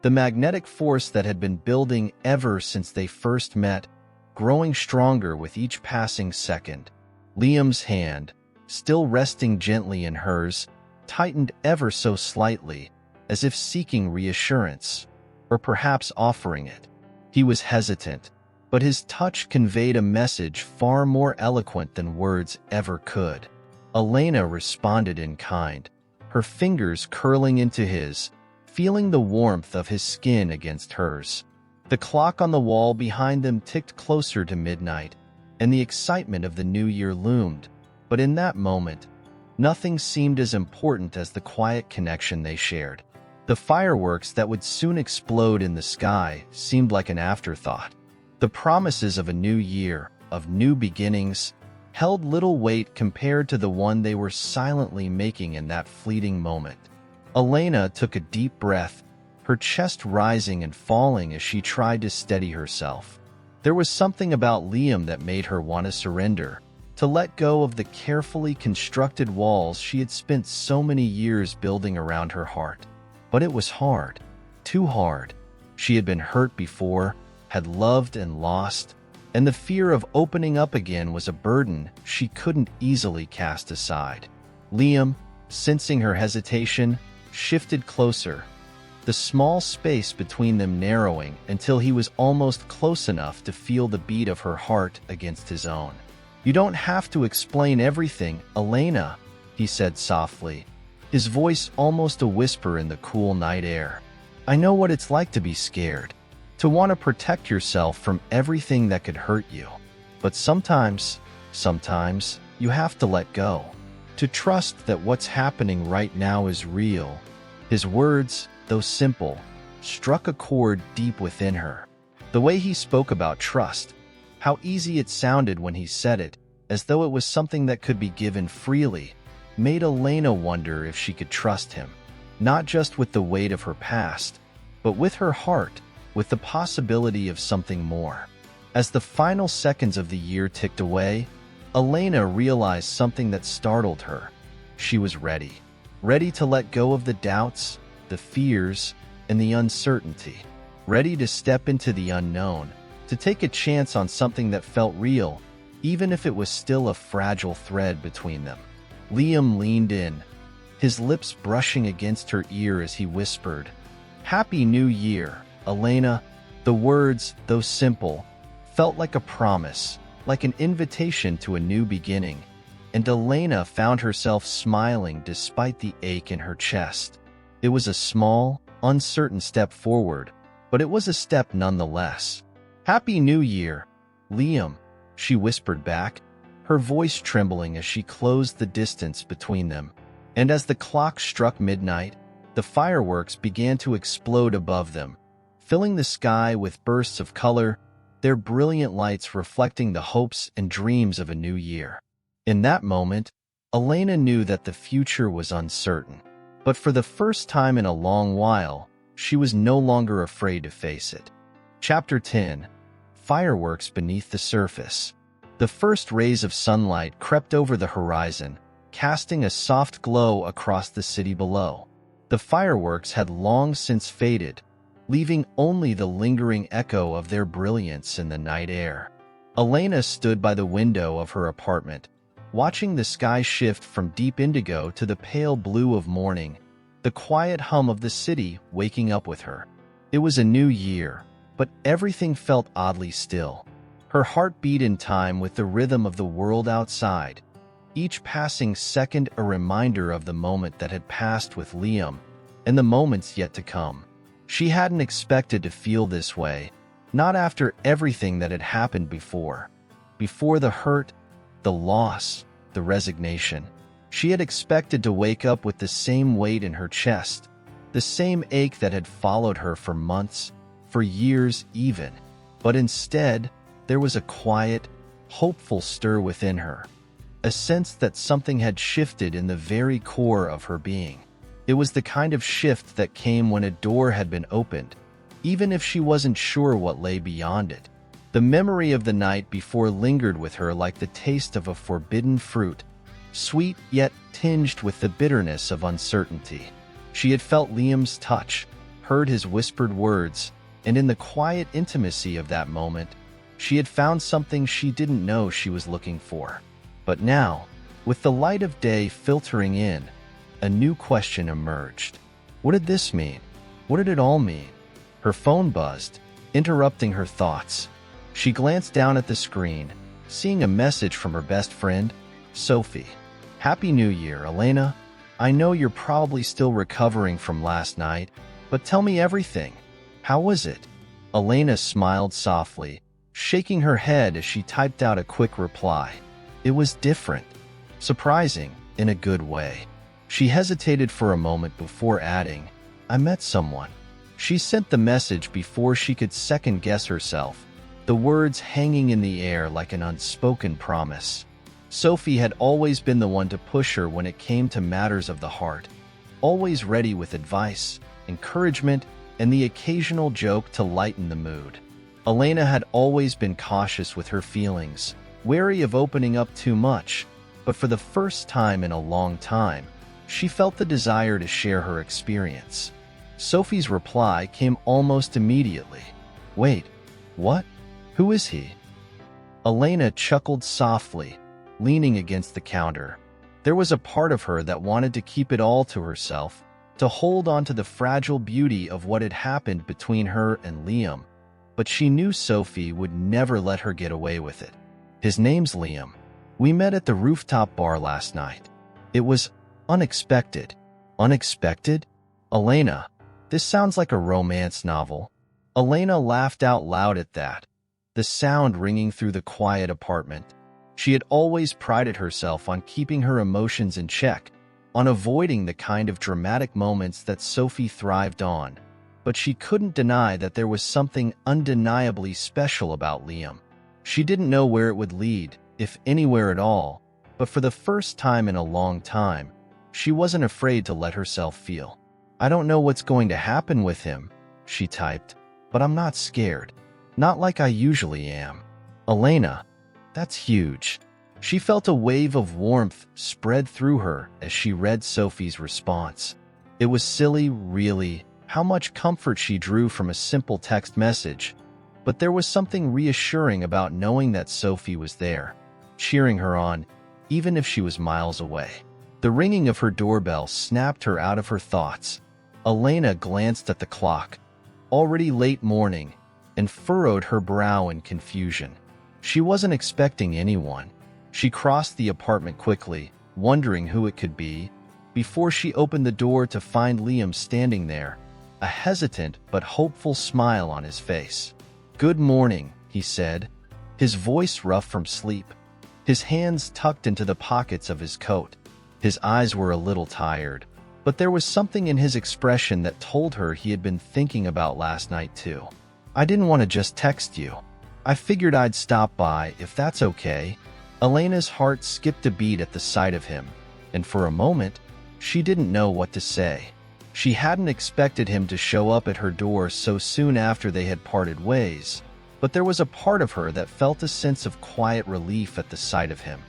The magnetic force that had been building ever since they first met, growing stronger with each passing second. Liam's hand, still resting gently in hers, tightened ever so slightly, as if seeking reassurance, or perhaps offering it. He was hesitant, but his touch conveyed a message far more eloquent than words ever could. Elena responded in kind, her fingers curling into his, feeling the warmth of his skin against hers. The clock on the wall behind them ticked closer to midnight, and the excitement of the new year loomed, but in that moment, nothing seemed as important as the quiet connection they shared. The fireworks that would soon explode in the sky seemed like an afterthought. The promises of a new year, of new beginnings, held little weight compared to the one they were silently making in that fleeting moment. Elena took a deep breath, her chest rising and falling as she tried to steady herself. There was something about Liam that made her want to surrender, to let go of the carefully constructed walls she had spent so many years building around her heart. But it was hard, too hard. She had been hurt before, had loved and lost, and the fear of opening up again was a burden she couldn't easily cast aside. Liam, sensing her hesitation, shifted closer, the small space between them narrowing until he was almost close enough to feel the beat of her heart against his own. "You don't have to explain everything, Elena," he said softly, his voice almost a whisper in the cool night air. "I know what it's like to be scared, to want to protect yourself from everything that could hurt you. But sometimes you have to let go, to trust that what's happening right now is real." His words, though simple, struck a chord deep within her. The way he spoke about trust, how easy it sounded when he said it, as though it was something that could be given freely, made Elena wonder if she could trust him, not just with the weight of her past, but with her heart, with the possibility of something more. As the final seconds of the year ticked away, Elena realized something that startled her. She was ready to let go of the doubts, the fears, and the uncertainty, ready to step into the unknown, to take a chance on something that felt real, even if it was still a fragile thread between them. Liam leaned in, his lips brushing against her ear as he whispered, "Happy New Year, Elena." The words, though simple, felt like a promise, like an invitation to a new beginning, and Elena found herself smiling despite the ache in her chest. It was a small, uncertain step forward, but it was a step nonetheless. "Happy New Year, Liam," she whispered back, her voice trembling as she closed the distance between them. And as the clock struck midnight, the fireworks began to explode above them, filling the sky with bursts of color, their brilliant lights reflecting the hopes and dreams of a new year. In that moment, Elena knew that the future was uncertain, but for the first time in a long while, she was no longer afraid to face it. Chapter 10. Fireworks beneath the surface. The first rays of sunlight crept over the horizon, casting a soft glow across the city below. The fireworks had long since faded, leaving only the lingering echo of their brilliance in the night air. Elena stood by the window of her apartment, watching the sky shift from deep indigo to the pale blue of morning, the quiet hum of the city waking up with her. It was a new year, but everything felt oddly still. Her heart beat in time with the rhythm of the world outside, each passing second a reminder of the moment that had passed with Liam, and the moments yet to come. She hadn't expected to feel this way, not after everything that had happened before. Before the hurt, the loss, the resignation. She had expected to wake up with the same weight in her chest, the same ache that had followed her for months, for years even. But instead, there was a quiet, hopeful stir within her, a sense that something had shifted in the very core of her being. It was the kind of shift that came when a door had been opened, even if she wasn't sure what lay beyond it. The memory of the night before lingered with her like the taste of a forbidden fruit, sweet yet tinged with the bitterness of uncertainty. She had felt Liam's touch, heard his whispered words, and in the quiet intimacy of that moment, she had found something she didn't know she was looking for. But now, with the light of day filtering in, a new question emerged. What did this mean? What did it all mean? Her phone buzzed, interrupting her thoughts. She glanced down at the screen, seeing a message from her best friend, Sophie. "Happy New Year, Elena. I know you're probably still recovering from last night, but tell me everything. How was it?" Elena smiled softly, shaking her head as she typed out a quick reply. It was different. Surprising, in a good way. She hesitated for a moment before adding, "I met someone." She sent the message before she could second-guess herself, the words hanging in the air like an unspoken promise. Sophie had always been the one to push her when it came to matters of the heart, always ready with advice, encouragement, and the occasional joke to lighten the mood. Elena had always been cautious with her feelings, wary of opening up too much, but for the first time in a long time, she felt the desire to share her experience. Sophie's reply came almost immediately. "Wait, what? Who is he?" Elena chuckled softly, leaning against the counter. There was a part of her that wanted to keep it all to herself, to hold on to the fragile beauty of what had happened between her and Liam, but she knew Sophie would never let her get away with it. "His name's Liam. We met at the rooftop bar last night. It was unexpected." "Unexpected? Elena, this sounds like a romance novel." Elena laughed out loud at that, the sound ringing through the quiet apartment. She had always prided herself on keeping her emotions in check, on avoiding the kind of dramatic moments that Sophie thrived on. But she couldn't deny that there was something undeniably special about Liam. She didn't know where it would lead, if anywhere at all, but for the first time in a long time, she wasn't afraid to let herself feel. "I don't know what's going to happen with him," she typed, "but I'm not scared. Not like I usually am." "Elena, that's huge." She felt a wave of warmth spread through her as she read Sophie's response. It was silly, really, how much comfort she drew from a simple text message, but there was something reassuring about knowing that Sophie was there, cheering her on, even if she was miles away. The ringing of her doorbell snapped her out of her thoughts. Elena glanced at the clock, already late morning, and furrowed her brow in confusion. She wasn't expecting anyone. She crossed the apartment quickly, wondering who it could be, before she opened the door to find Liam standing there, a hesitant but hopeful smile on his face. "Good morning," he said, his voice rough from sleep, his hands tucked into the pockets of his coat. His eyes were a little tired, but there was something in his expression that told her he had been thinking about last night too. "I didn't want to just text you. I figured I'd stop by if that's okay." Elena's heart skipped a beat at the sight of him, and for a moment, she didn't know what to say. She hadn't expected him to show up at her door so soon after they had parted ways, but there was a part of her that felt a sense of quiet relief at the sight of him.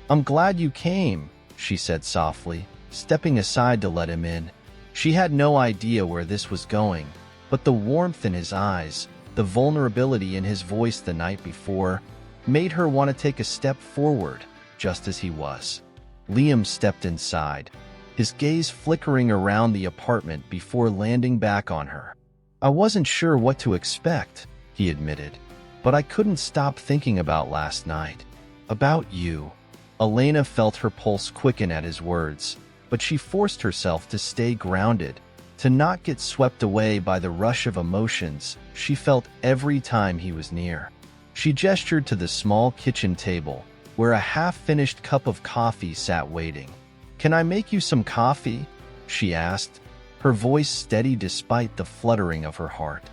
"I'm glad you came," she said softly, stepping aside to let him in. She had no idea where this was going, but the warmth in his eyes, the vulnerability in his voice the night before, made her want to take a step forward, just as he was. Liam stepped inside, his gaze flickering around the apartment before landing back on her. "I wasn't sure what to expect," he admitted, "but I couldn't stop thinking about last night. About you." Elena felt her pulse quicken at his words, but she forced herself to stay grounded, to not get swept away by the rush of emotions she felt every time he was near. She gestured to the small kitchen table, where a half-finished cup of coffee sat waiting. "Can I make you some coffee?" she asked, her voice steady despite the fluttering of her heart.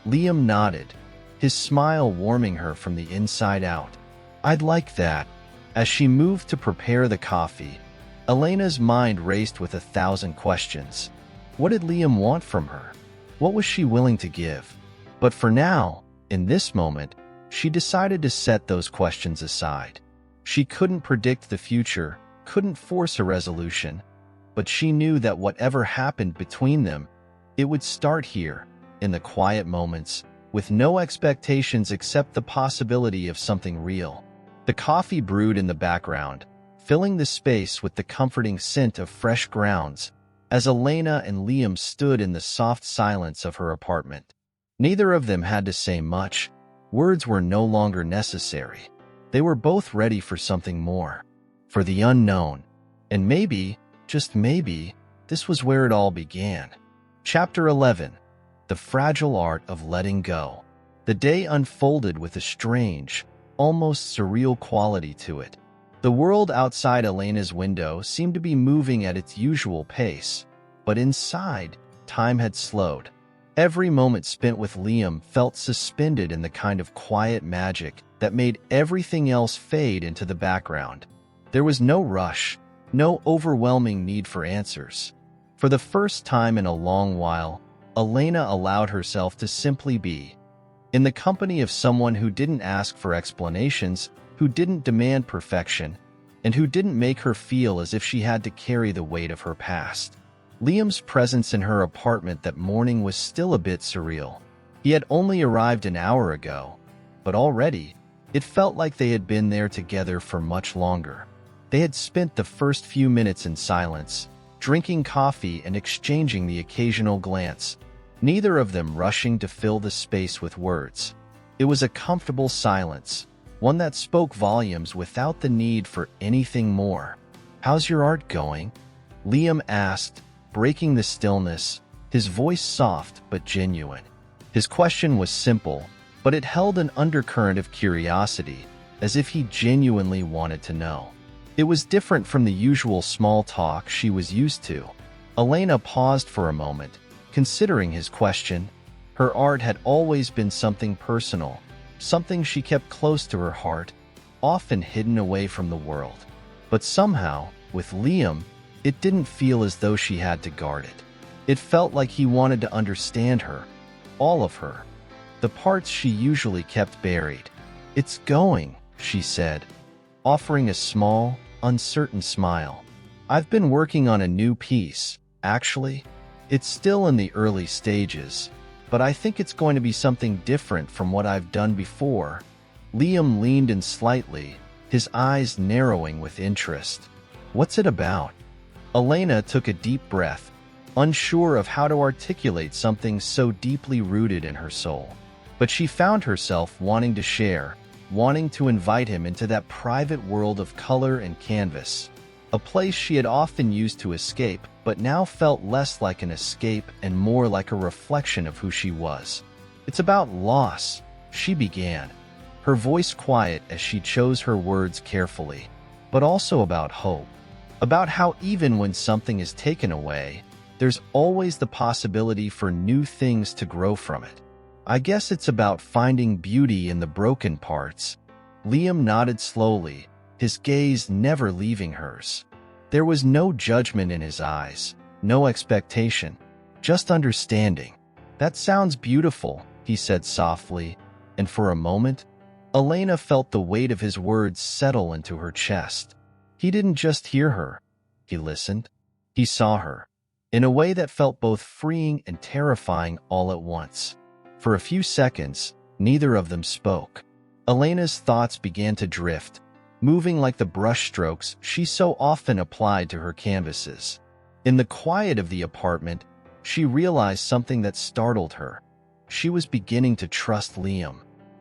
Liam nodded, his smile warming her from the inside out. "I'd like that." As she moved to prepare the coffee, Elena's mind raced with 1,000 questions. What did Liam want from her? What was she willing to give? But for now, in this moment, she decided to set those questions aside. She couldn't predict the future, couldn't force a resolution, but she knew that whatever happened between them, It would start here, in the quiet moments, with no expectations except the possibility of something real. The coffee brewed in the background, filling the space with the comforting scent of fresh grounds, as Elena and Liam stood in the soft silence of her apartment. Neither of them had to say much. Words were no longer necessary. They were both ready for something more, for the unknown. And maybe, just maybe, this was where it all began. Chapter 11. The Fragile Art of Letting Go. The day unfolded with a strange, almost surreal quality to it. The world outside Elena's window seemed to be moving at its usual pace, but inside, time had slowed. Every moment spent with Liam felt suspended in the kind of quiet magic that made everything else fade into the background. There was no rush, no overwhelming need for answers. For the first time in a long while, Elena allowed herself to simply be, in the company of someone who didn't ask for explanations, who didn't demand perfection, and who didn't make her feel as if she had to carry the weight of her past. Liam's presence in her apartment that morning was still a bit surreal. He had only arrived an hour ago, but already, it felt like they had been there together for much longer. They had spent the first few minutes in silence, drinking coffee and exchanging the occasional glance, neither of them rushing to fill the space with words. It was a comfortable silence, one that spoke volumes without the need for anything more. "How's your art going?" Liam asked, breaking the stillness, his voice soft but genuine. His question was simple, but it held an undercurrent of curiosity, as if he genuinely wanted to know. It was different from the usual small talk she was used to. Elena paused for a moment, considering his question. Her art had always been something personal, something she kept close to her heart, often hidden away from the world. But somehow, with Liam, it didn't feel as though she had to guard it. It felt like he wanted to understand her, all of her, the parts she usually kept buried. "It's going," she said, offering a small, uncertain smile. "I've been working on a new piece, actually. It's still in the early stages, but I think it's going to be something different from what I've done before." Liam leaned in slightly, his eyes narrowing with interest. "What's it about?" Elena took a deep breath, unsure of how to articulate something so deeply rooted in her soul. But she found herself wanting to share, wanting to invite him into that private world of color and canvas, a place she had often used to escape, but now felt less like an escape and more like a reflection of who she was. "It's about loss," she began, her voice quiet as she chose her words carefully, "but also about hope. About how even when something is taken away, there's always the possibility for new things to grow from it. I guess it's about finding beauty in the broken parts." Liam nodded slowly, his gaze never leaving hers. There was no judgment in his eyes, no expectation, just understanding. "That sounds beautiful," he said softly, and for a moment, Elena felt the weight of his words settle into her chest. He didn't just hear her, he listened. He saw her, in a way that felt both freeing and terrifying all at once. For a few seconds, neither of them spoke. Elena's thoughts began to drift, moving like the brushstrokes she so often applied to her canvases. In the quiet of the apartment, she realized something that startled her. She was beginning to trust Liam.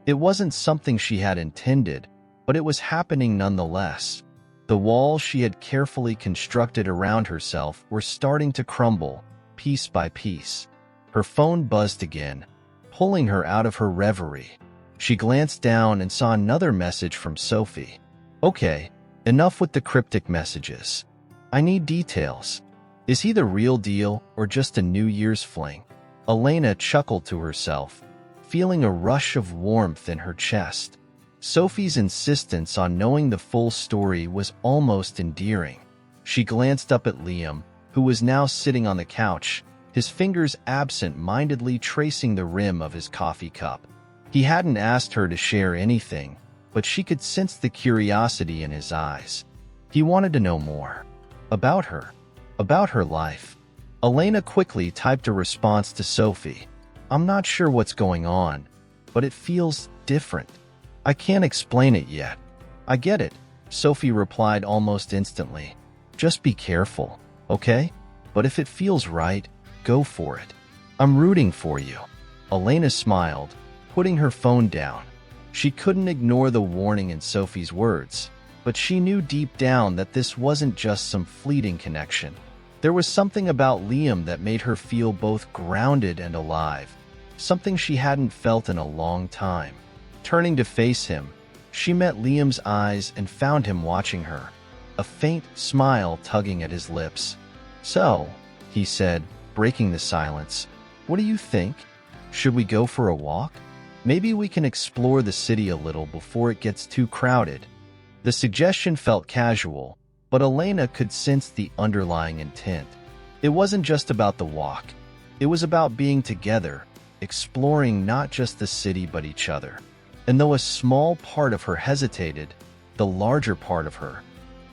It wasn't something she had intended, but it was happening nonetheless. The walls she had carefully constructed around herself were starting to crumble, piece by piece. Her phone buzzed again, pulling her out of her reverie. She glanced down and saw another message from Sophie. "Okay, enough with the cryptic messages. I need details. Is he the real deal or just a New Year's fling?" Elena chuckled to herself, feeling a rush of warmth in her chest. Sophie's insistence on knowing the full story was almost endearing. She glanced up at Liam, who was now sitting on the couch, his fingers absent-mindedly tracing the rim of his coffee cup. He hadn't asked her to share anything, but she could sense the curiosity in his eyes. He wanted to know more. About her life. Elena quickly typed a response to Sophie. I'm not sure what's going on, but it feels different. I can't explain it yet. I get it, Sophie replied almost instantly. Just be careful, okay? But if it feels right, go for it. I'm rooting for you. Elena smiled, putting her phone down. She couldn't ignore the warning in Sophie's words, but she knew deep down that this wasn't just some fleeting connection. There was something about Liam that made her feel both grounded and alive, something she hadn't felt in a long time. Turning to face him, she met Liam's eyes and found him watching her, a faint smile tugging at his lips. So, he said, breaking the silence, what do you think? Should we go for a walk? Maybe we can explore the city a little before it gets too crowded. The suggestion felt casual, but Elena could sense the underlying intent. It wasn't just about the walk. It was about being together, exploring not just the city but each other. And though a small part of her hesitated, the larger part of her,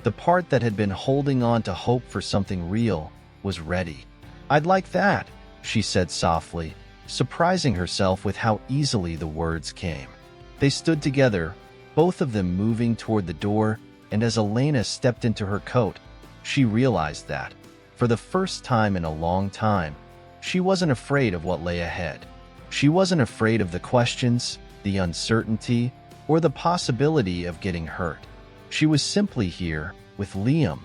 the part that had been holding on to hope for something real, was ready. I'd like that, she said softly, surprising herself with how easily the words came. They stood together, both of them moving toward the door, and as Elena stepped into her coat, she realized that, for the first time in a long time, she wasn't afraid of what lay ahead. She wasn't afraid of the questions, the uncertainty, or the possibility of getting hurt. She was simply here, with Liam,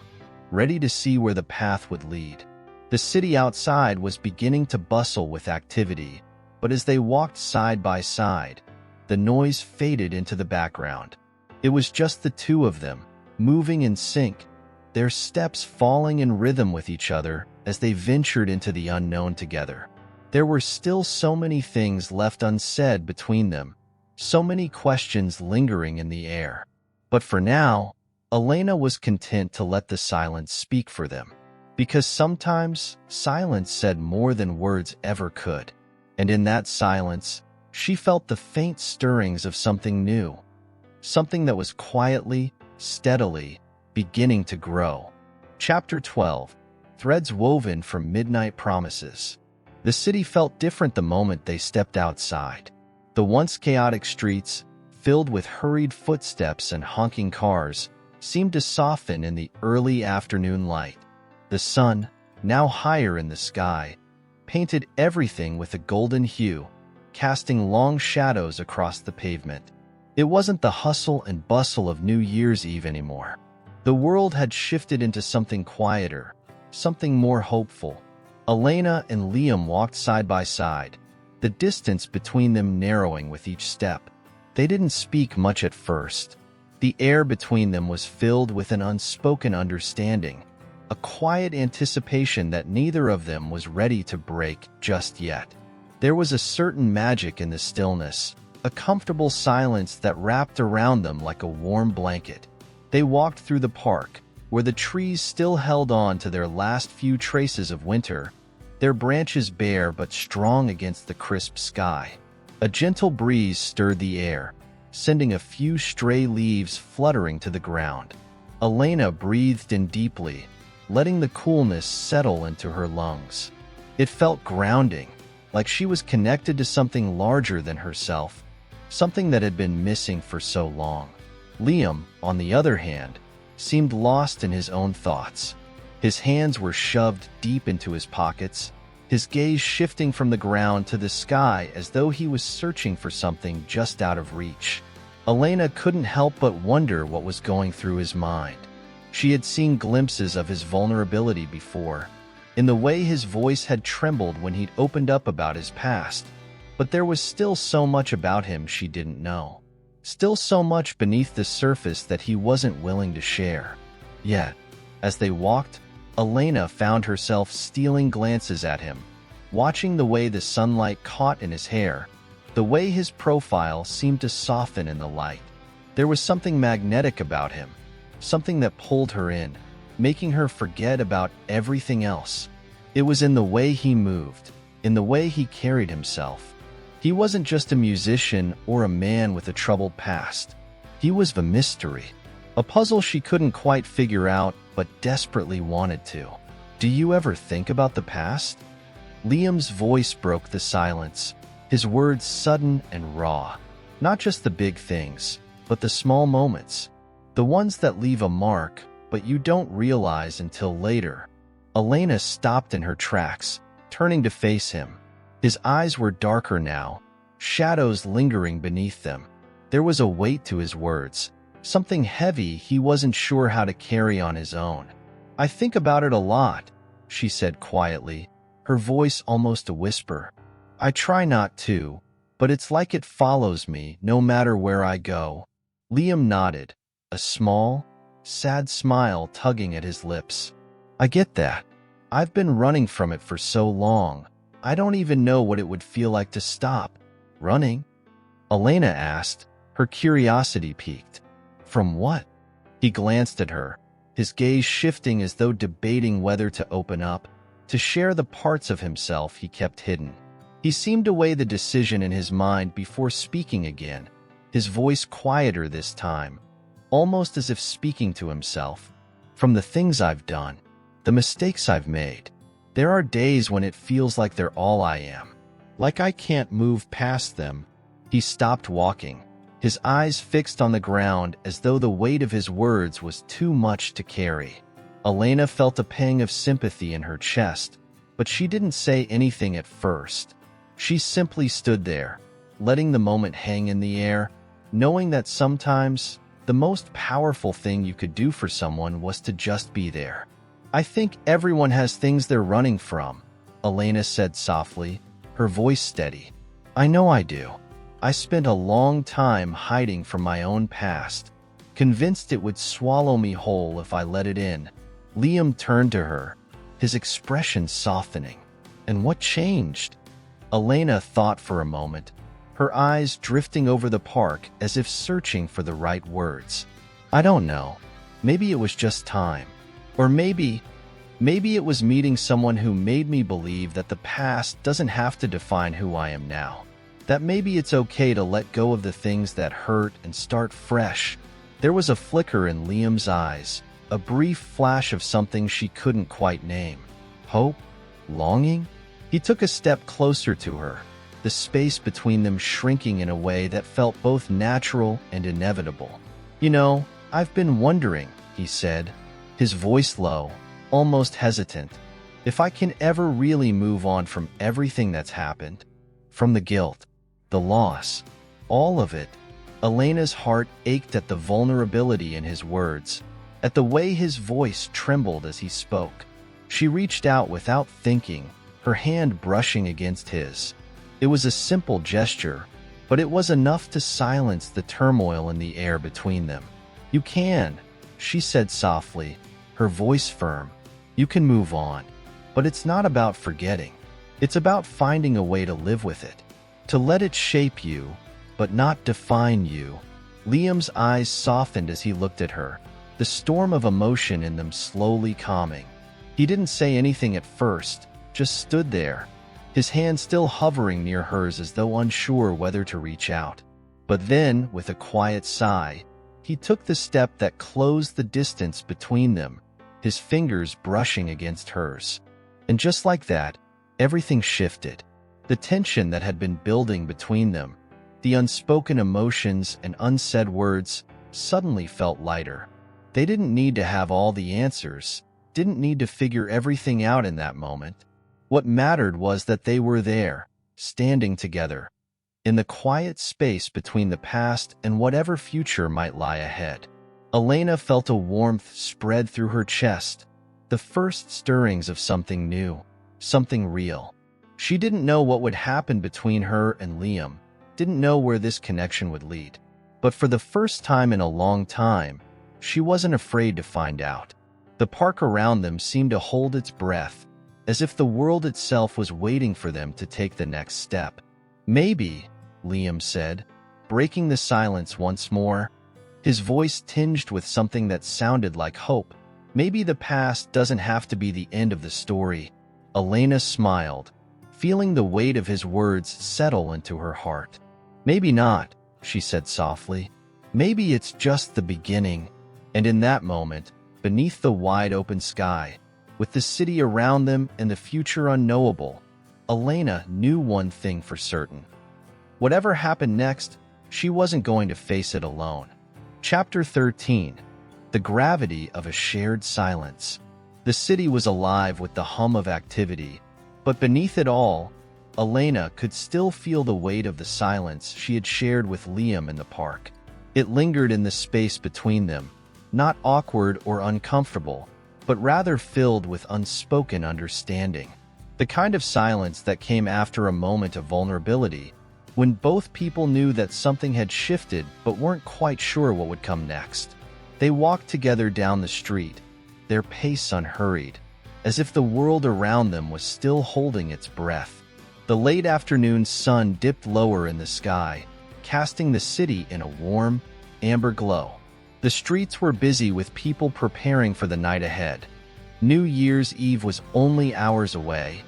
ready to see where the path would lead. The city outside was beginning to bustle with activity, but as they walked side by side, the noise faded into the background. It was just the two of them, moving in sync, their steps falling in rhythm with each other as they ventured into the unknown together. There were still so many things left unsaid between them, so many questions lingering in the air. But for now, Elena was content to let the silence speak for them, because sometimes silence said more than words ever could. And in that silence, she felt the faint stirrings of something new, something that was quietly, steadily, beginning to grow. Chapter 12. Threads woven from midnight promises. The city felt different the moment they stepped outside. The once chaotic streets, filled with hurried footsteps and honking cars, seemed to soften in the early afternoon light. The sun, now higher in the sky, painted everything with a golden hue, casting long shadows across the pavement. It wasn't the hustle and bustle of New Year's Eve anymore. The world had shifted into something quieter, something more hopeful. Elena and Liam walked side by side, the distance between them narrowing with each step. They didn't speak much at first. The air between them was filled with an unspoken understanding, a quiet anticipation that neither of them was ready to break just yet. There was a certain magic in the stillness, a comfortable silence that wrapped around them like a warm blanket. They walked through the park, where the trees still held on to their last few traces of winter, their branches bare but strong against the crisp sky. A gentle breeze stirred the air, sending a few stray leaves fluttering to the ground. Elena breathed in deeply, letting the coolness settle into her lungs. It felt grounding, like she was connected to something larger than herself, something that had been missing for so long. Liam, on the other hand, seemed lost in his own thoughts. His hands were shoved deep into his pockets, his gaze shifting from the ground to the sky as though he was searching for something just out of reach. Elena couldn't help but wonder what was going through his mind. She had seen glimpses of his vulnerability before, in the way his voice had trembled when he'd opened up about his past. But there was still so much about him she didn't know. Still so much beneath the surface that he wasn't willing to share. Yet, as they walked, Elena found herself stealing glances at him, watching the way the sunlight caught in his hair, the way his profile seemed to soften in the light. There was something magnetic about him, something that pulled her in, making her forget about everything else. It was in the way he moved, in the way he carried himself. He wasn't just a musician or a man with a troubled past. He was the mystery, a puzzle she couldn't quite figure out but desperately wanted to. Do you ever think about the past? Liam's voice broke the silence, his words sudden and raw. Not just the big things, but the small moments. The ones that leave a mark, but you don't realize until later. Elena stopped in her tracks, turning to face him. His eyes were darker now, shadows lingering beneath them. There was a weight to his words, something heavy he wasn't sure how to carry on his own. I think about it a lot, she said quietly, her voice almost a whisper. I try not to, but it's like it follows me no matter where I go. Liam nodded, a small, sad smile tugging at his lips. I get that. I've been running from it for so long. I don't even know what it would feel like to stop. Running? Elena asked, her curiosity piqued. From what? He glanced at her, his gaze shifting as though debating whether to open up, to share the parts of himself he kept hidden. He seemed to weigh the decision in his mind before speaking again, his voice quieter this time, almost as if speaking to himself. From the things I've done, the mistakes I've made, there are days when it feels like they're all I am. Like I can't move past them. He stopped walking, his eyes fixed on the ground as though the weight of his words was too much to carry. Elena felt a pang of sympathy in her chest, but she didn't say anything at first. She simply stood there, letting the moment hang in the air, knowing that sometimes the most powerful thing you could do for someone was to just be there. I think everyone has things they're running from, Elena said softly, her voice steady. I know I do. I spent a long time hiding from my own past, convinced it would swallow me whole if I let it in. Liam turned to her, his expression softening. And what changed? Elena thought for a moment, her eyes drifting over the park as if searching for the right words. I don't know. Maybe it was just time. Or maybe it was meeting someone who made me believe that the past doesn't have to define who I am now. That maybe it's okay to let go of the things that hurt and start fresh. There was a flicker in Liam's eyes, a brief flash of something she couldn't quite name. Hope? Longing? He took a step closer to her, the space between them shrinking in a way that felt both natural and inevitable. You know, I've been wondering, he said, his voice low, almost hesitant, if I can ever really move on from everything that's happened. From the guilt, the loss, all of it. Elena's heart ached at the vulnerability in his words, at the way his voice trembled as he spoke. She reached out without thinking, her hand brushing against his. It was a simple gesture, but it was enough to silence the turmoil in the air between them. You can, she said softly, her voice firm. You can move on. But it's not about forgetting. It's about finding a way to live with it. To let it shape you, but not define you. Liam's eyes softened as he looked at her, the storm of emotion in them slowly calming. He didn't say anything at first, just stood there, his hand still hovering near hers as though unsure whether to reach out. But then, with a quiet sigh, he took the step that closed the distance between them, his fingers brushing against hers. And just like that, everything shifted. The tension that had been building between them, the unspoken emotions and unsaid words, suddenly felt lighter. They didn't need to have all the answers, didn't need to figure everything out in that moment. What mattered was that they were there, standing together, in the quiet space between the past and whatever future might lie ahead. Elena felt a warmth spread through her chest, the first stirrings of something new, something real. She didn't know what would happen between her and Liam, didn't know where this connection would lead. But for the first time in a long time, she wasn't afraid to find out. The park around them seemed to hold its breath, as if the world itself was waiting for them to take the next step. Maybe, Liam said, breaking the silence once more, his voice tinged with something that sounded like hope. Maybe the past doesn't have to be the end of the story. Elena smiled, feeling the weight of his words settle into her heart. Maybe not, she said softly. Maybe it's just the beginning. And in that moment, beneath the wide open sky, With the city around them and the future unknowable, Elena knew one thing for certain. Whatever happened next, she wasn't going to face it alone. Chapter 13. The Gravity of a Shared Silence. The city was alive with the hum of activity, but beneath it all, Elena could still feel the weight of the silence she had shared with Liam in the park. It lingered in the space between them, not awkward or uncomfortable, but rather filled with unspoken understanding. The kind of silence that came after a moment of vulnerability, when both people knew that something had shifted but weren't quite sure what would come next. They walked together down the street, their pace unhurried, as if the world around them was still holding its breath. The late afternoon sun dipped lower in the sky, casting the city in a warm, amber glow. The streets were busy with people preparing for the night ahead. New Year's Eve was only hours away,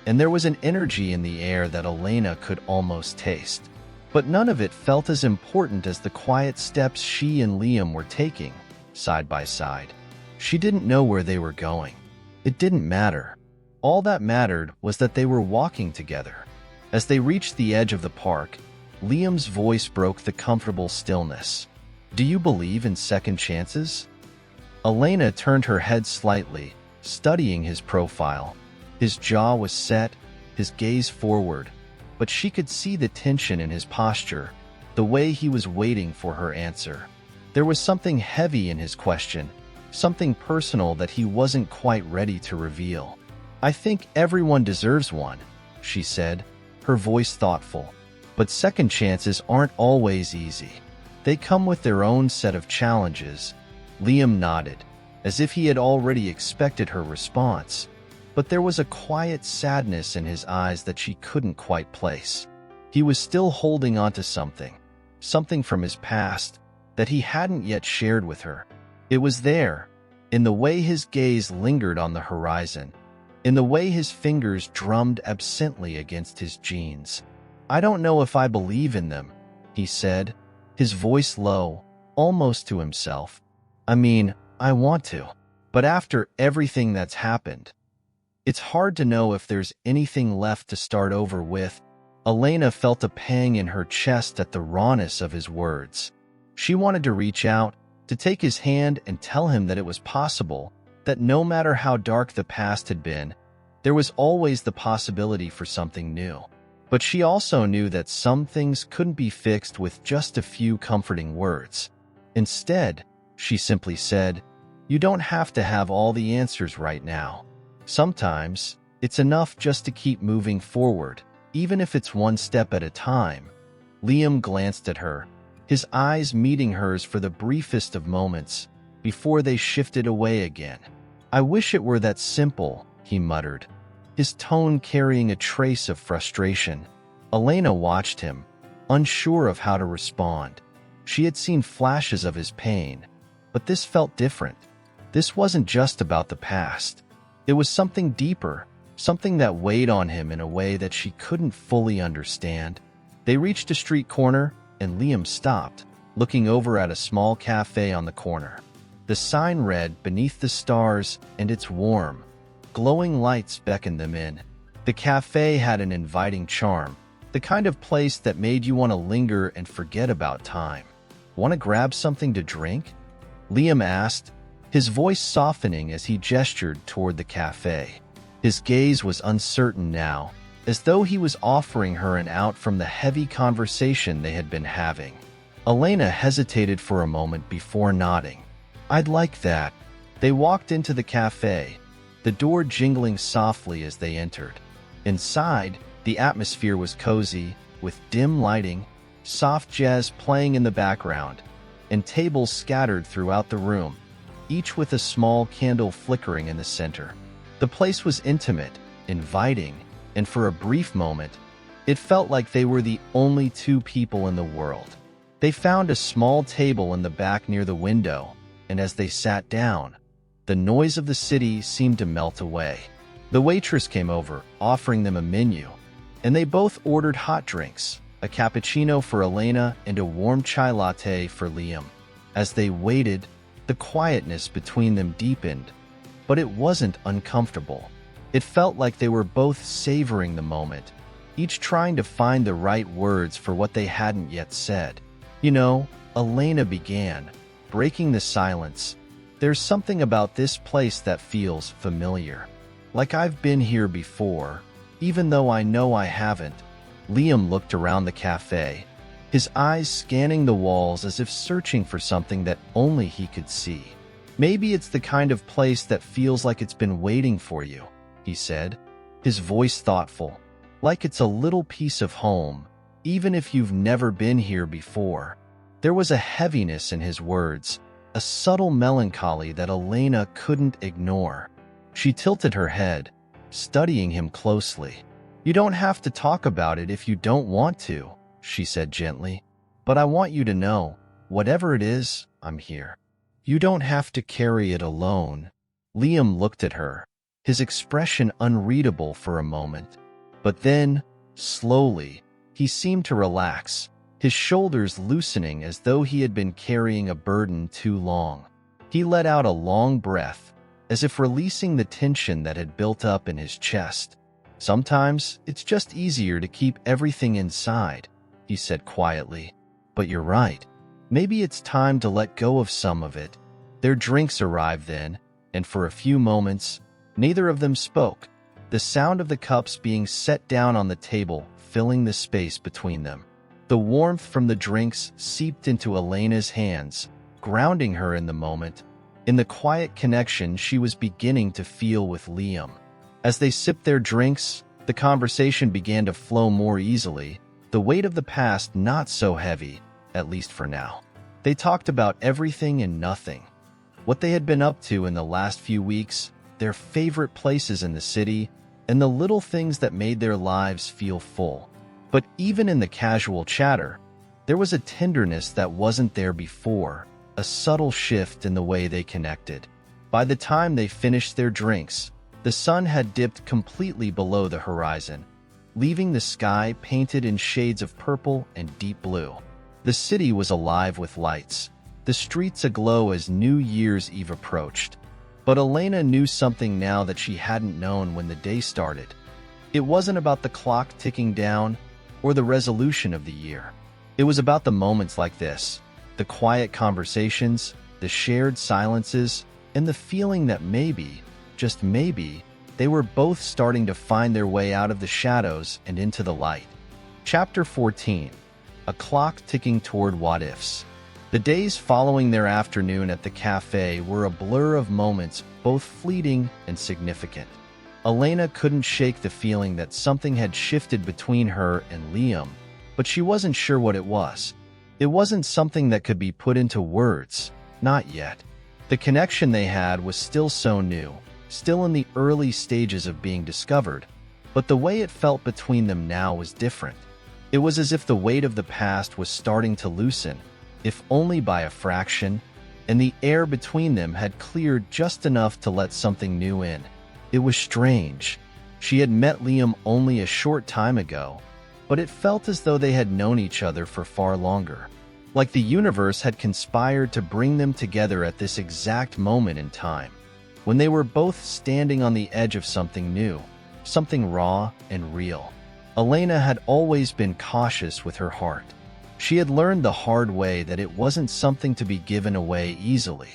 and there was an energy in the air that Elena could almost taste. But none of it felt as important as the quiet steps she and Liam were taking, side by side. She didn't know where they were going. It didn't matter. All that mattered was that they were walking together. As they reached the edge of the park, Liam's voice broke the comfortable stillness. "Do you believe in second chances?" Elena turned her head slightly, studying his profile. His jaw was set, his gaze forward, but she could see the tension in his posture, the way he was waiting for her answer. There was something heavy in his question, something personal that he wasn't quite ready to reveal. "I think everyone deserves one," she said, her voice thoughtful. "But second chances aren't always easy. They come with their own set of challenges." Liam nodded, as if he had already expected her response, but there was a quiet sadness in his eyes that she couldn't quite place. He was still holding onto something from his past that he hadn't yet shared with her. It was there, in the way his gaze lingered on the horizon, in the way his fingers drummed absently against his jeans. "I don't know if I believe in them," he said, his voice low, almost to himself. "I mean, I want to. But after everything that's happened, it's hard to know if there's anything left to start over with." Elena felt a pang in her chest at the rawness of his words. She wanted to reach out, to take his hand and tell him that it was possible, that no matter how dark the past had been, there was always the possibility for something new. But she also knew that some things couldn't be fixed with just a few comforting words. Instead, she simply said, "You don't have to have all the answers right now. Sometimes, it's enough just to keep moving forward, even if it's one step at a time." Liam glanced at her, his eyes meeting hers for the briefest of moments, before they shifted away again. "I wish it were that simple," he muttered, his tone carrying a trace of frustration. Elena watched him, unsure of how to respond. She had seen flashes of his pain, but this felt different. This wasn't just about the past. It was something deeper, something that weighed on him in a way that she couldn't fully understand. They reached a street corner, and Liam stopped, looking over at a small cafe on the corner. The sign read, "Beneath the Stars," and its warm, glowing lights beckoned them in. The cafe had an inviting charm, the kind of place that made you want to linger and forget about time. "Want to grab something to drink?" Liam asked, his voice softening as he gestured toward the cafe. His gaze was uncertain now, as though he was offering her an out from the heavy conversation they had been having. Elena hesitated for a moment before nodding. "I'd like that." They walked into the cafe, the door jingling softly as they entered. Inside, the atmosphere was cozy, with dim lighting, soft jazz playing in the background, and tables scattered throughout the room, each with a small candle flickering in the center. The place was intimate, inviting, and for a brief moment, it felt like they were the only two people in the world. They found a small table in the back near the window, and as they sat down, the noise of the city seemed to melt away. The waitress came over, offering them a menu, and they both ordered hot drinks, a cappuccino for Elena and a warm chai latte for Liam. As they waited, the quietness between them deepened, but it wasn't uncomfortable. It felt like they were both savoring the moment, each trying to find the right words for what they hadn't yet said. "You know," Elena began, breaking the silence, "there's something about this place that feels familiar. Like I've been here before, even though I know I haven't." Liam looked around the cafe, his eyes scanning the walls as if searching for something that only he could see. "Maybe it's the kind of place that feels like it's been waiting for you," he said, his voice thoughtful, "like it's a little piece of home, even if you've never been here before." There was a heaviness in his words, a subtle melancholy that Elena couldn't ignore. She tilted her head, studying him closely. "You don't have to talk about it if you don't want to," she said gently, "but I want you to know, whatever it is, I'm here. You don't have to carry it alone." Liam looked at her, his expression unreadable for a moment. But then, slowly, he seemed to relax, his shoulders loosening as though he had been carrying a burden too long. He let out a long breath, as if releasing the tension that had built up in his chest. "Sometimes it's just easier to keep everything inside," he said quietly. "But you're right. Maybe it's time to let go of some of it." Their drinks arrived then, and for a few moments, neither of them spoke, the sound of the cups being set down on the table filling the space between them. The warmth from the drinks seeped into Elena's hands, grounding her in the moment, in the quiet connection she was beginning to feel with Liam. As they sipped their drinks, the conversation began to flow more easily, the weight of the past not so heavy, at least for now. They talked about everything and nothing. What they had been up to in the last few weeks, their favorite places in the city, and the little things that made their lives feel full. But even in the casual chatter, there was a tenderness that wasn't there before, a subtle shift in the way they connected. By the time they finished their drinks, the sun had dipped completely below the horizon, leaving the sky painted in shades of purple and deep blue. The city was alive with lights, the streets aglow as New Year's Eve approached. But Elena knew something now that she hadn't known when the day started. It wasn't about the clock ticking down or the resolution of the year. It was about the moments like this, the quiet conversations, the shared silences, and the feeling that maybe, just maybe, they were both starting to find their way out of the shadows and into the light. Chapter 14. A clock ticking toward what-ifs. The days following their afternoon at the cafe were a blur of moments, both fleeting and significant. Elena couldn't shake the feeling that something had shifted between her and Liam, but she wasn't sure what it was. It wasn't something that could be put into words, not yet. The connection they had was still so new, still in the early stages of being discovered, but the way it felt between them now was different. It was as if the weight of the past was starting to loosen, if only by a fraction, and the air between them had cleared just enough to let something new in. It was strange. She had met Liam only a short time ago, but it felt as though they had known each other for far longer. Like the universe had conspired to bring them together at this exact moment in time, when they were both standing on the edge of something new, something raw and real. Elena had always been cautious with her heart. She had learned the hard way that it wasn't something to be given away easily.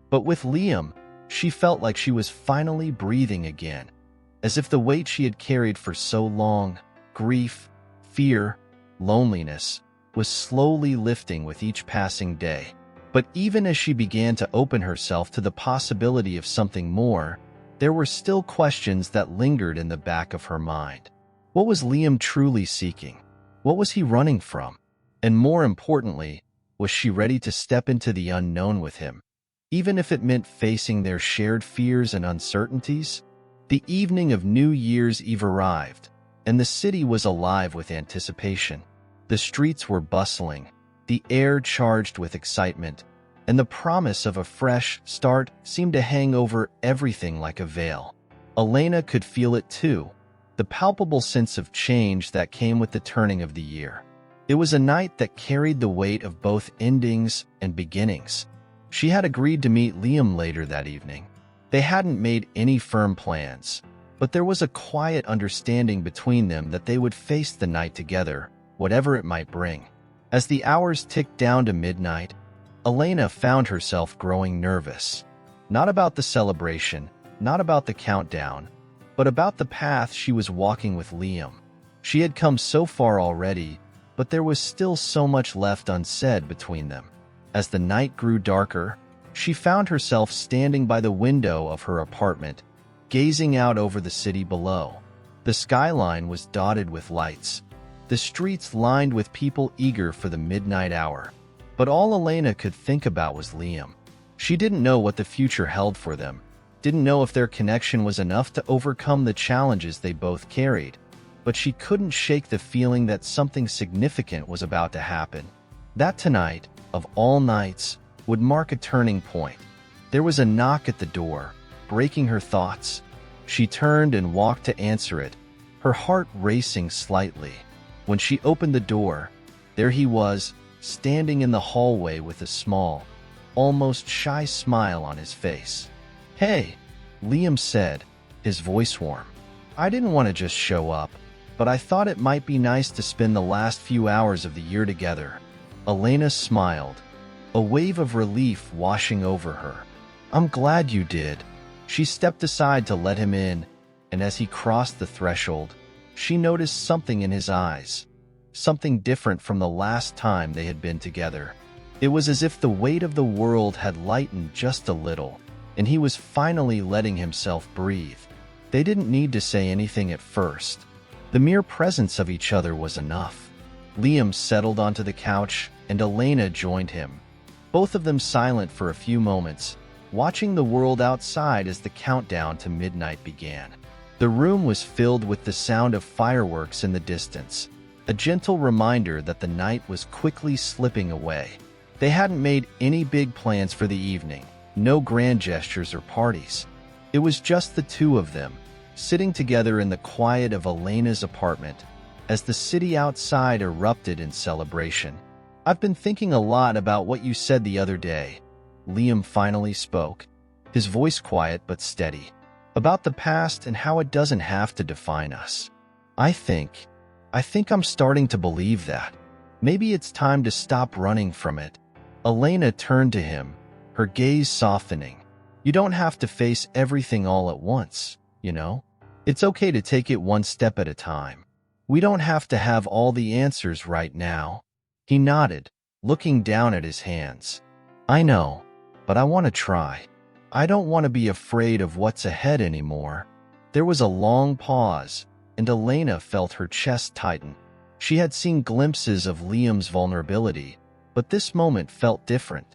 But with Liam, she felt like she was finally breathing again, as if the weight she had carried for so long, grief, fear, loneliness, was slowly lifting with each passing day. But even as she began to open herself to the possibility of something more, there were still questions that lingered in the back of her mind. What was Liam truly seeking? What was he running from? And more importantly, was she ready to step into the unknown with him, even if it meant facing their shared fears and uncertainties? The evening of New Year's Eve arrived, and the city was alive with anticipation. The streets were bustling, the air charged with excitement, and the promise of a fresh start seemed to hang over everything like a veil. Elena could feel it too, the palpable sense of change that came with the turning of the year. It was a night that carried the weight of both endings and beginnings. She had agreed to meet Liam later that evening, They hadn't made any firm plans, but there was a quiet understanding between them that they would face the night together, whatever it might bring. As the hours ticked down to midnight, Elena found herself growing nervous. Not about the celebration, not about the countdown, but about the path she was walking with Liam. She had come so far already, but there was still so much left unsaid between them. As the night grew darker, she found herself standing by the window of her apartment, gazing out over the city below. The skyline was dotted with lights, the streets lined with people eager for the midnight hour. But all Elena could think about was Liam. She didn't know what the future held for them, didn't know if their connection was enough to overcome the challenges they both carried, but she couldn't shake the feeling that something significant was about to happen. That tonight, of all nights, would mark a turning point. There was a knock at the door, breaking her thoughts. She turned and walked to answer it, her heart racing slightly. When she opened the door, there he was, standing in the hallway with a small, almost shy smile on his face. "Hey," Liam said, his voice warm. "I didn't want to just show up, but I thought it might be nice to spend the last few hours of the year together." Elena smiled, a wave of relief washing over her. "I'm glad you did." She stepped aside to let him in, and as he crossed the threshold, she noticed something in his eyes, something different from the last time they had been together. It was as if the weight of the world had lightened just a little, and he was finally letting himself breathe. They didn't need to say anything at first. The mere presence of each other was enough. Liam settled onto the couch, and Elena joined him, both of them silent for a few moments, watching the world outside as the countdown to midnight began. The room was filled with the sound of fireworks in the distance, a gentle reminder that the night was quickly slipping away. They hadn't made any big plans for the evening, no grand gestures or parties. It was just the two of them, sitting together in the quiet of Elena's apartment, as the city outside erupted in celebration. "I've been thinking a lot about what you said the other day," Liam finally spoke, his voice quiet but steady, "about the past and how it doesn't have to define us. I think I'm starting to believe that. Maybe it's time to stop running from it." Elena turned to him, her gaze softening. "You don't have to face everything all at once, you know? It's okay to take it one step at a time. We don't have to have all the answers right now." He nodded, looking down at his hands. "I know, but I want to try. I don't want to be afraid of what's ahead anymore." There was a long pause, and Elena felt her chest tighten. She had seen glimpses of Liam's vulnerability, but this moment felt different.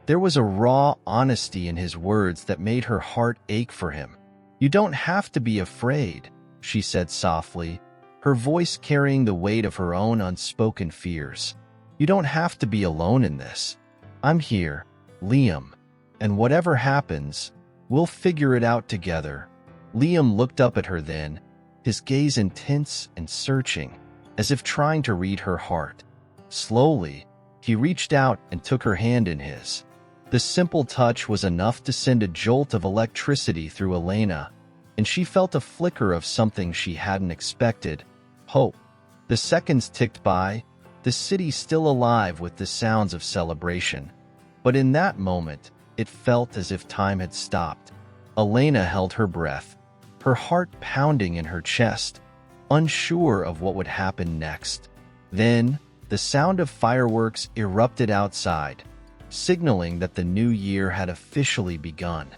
There was a raw honesty in his words that made her heart ache for him. "You don't have to be afraid," she said softly, her voice carrying the weight of her own unspoken fears. "You don't have to be alone in this. I'm here, Liam, and whatever happens, we'll figure it out together." Liam looked up at her then, his gaze intense and searching, as if trying to read her heart. Slowly, he reached out and took her hand in his. The simple touch was enough to send a jolt of electricity through Elena, and she felt a flicker of something she hadn't expected: hope. The seconds ticked by, the city still alive with the sounds of celebration. But in that moment, it felt as if time had stopped. Elena held her breath, her heart pounding in her chest, unsure of what would happen next. Then, the sound of fireworks erupted outside, signaling that the new year had officially begun.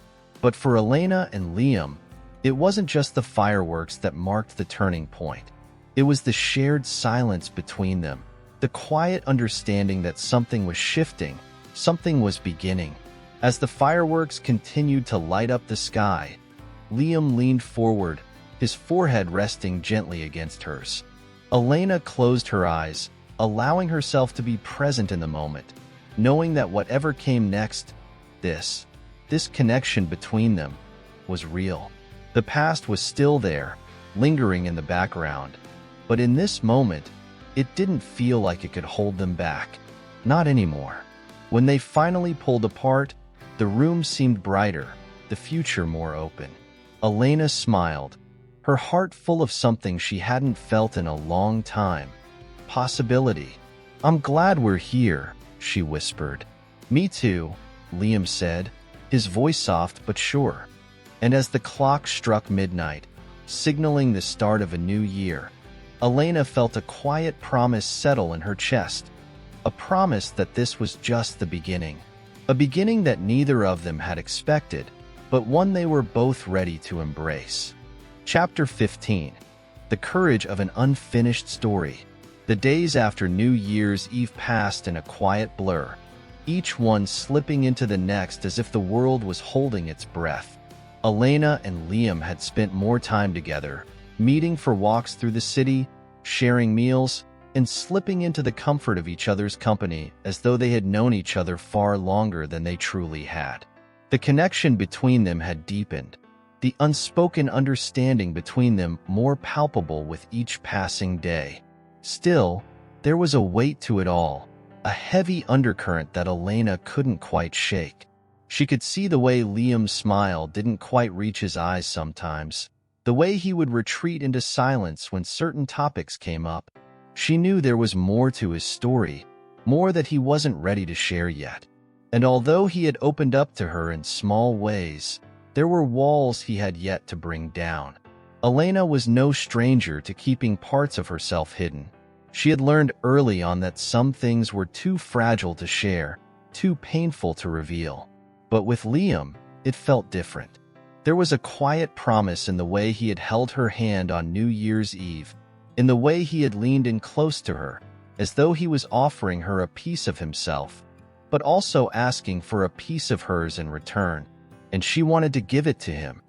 But for Elena and Liam, it wasn't just the fireworks that marked the turning point. It was the shared silence between them, the quiet understanding that something was shifting, something was beginning. As the fireworks continued to light up the sky, Liam leaned forward, his forehead resting gently against hers. Elena closed her eyes, allowing herself to be present in the moment, knowing that whatever came next, this connection between them, was real. The past was still there, lingering in the background, but in this moment, it didn't feel like it could hold them back. Not anymore. When they finally pulled apart, the room seemed brighter, the future more open. Elena smiled, her heart full of something she hadn't felt in a long time. Possibility. I'm glad we're here, she whispered. Me too, Liam said, his voice soft but sure. And as the clock struck midnight, signaling the start of a new year, Elena felt a quiet promise settle in her chest. A promise that this was just the beginning. A beginning that neither of them had expected, but one they were both ready to embrace. Chapter 15. The Courage of an Unfinished Story. The days after New Year's Eve passed in a quiet blur, each one slipping into the next as if the world was holding its breath. Elena and Liam had spent more time together, meeting for walks through the city, sharing meals, and slipping into the comfort of each other's company as though they had known each other far longer than they truly had. The connection between them had deepened, the unspoken understanding between them more palpable with each passing day. Still, there was a weight to it all, a heavy undercurrent that Elena couldn't quite shake. She could see the way Liam's smile didn't quite reach his eyes sometimes, the way he would retreat into silence when certain topics came up. She knew there was more to his story, more that he wasn't ready to share yet. And although he had opened up to her in small ways, there were walls he had yet to bring down. Elena was no stranger to keeping parts of herself hidden. She had learned early on that some things were too fragile to share, too painful to reveal. But with Liam, it felt different. There was a quiet promise in the way he had held her hand on New Year's Eve, in the way he had leaned in close to her, as though he was offering her a piece of himself, but also asking for a piece of hers in return, and she wanted to give it to him.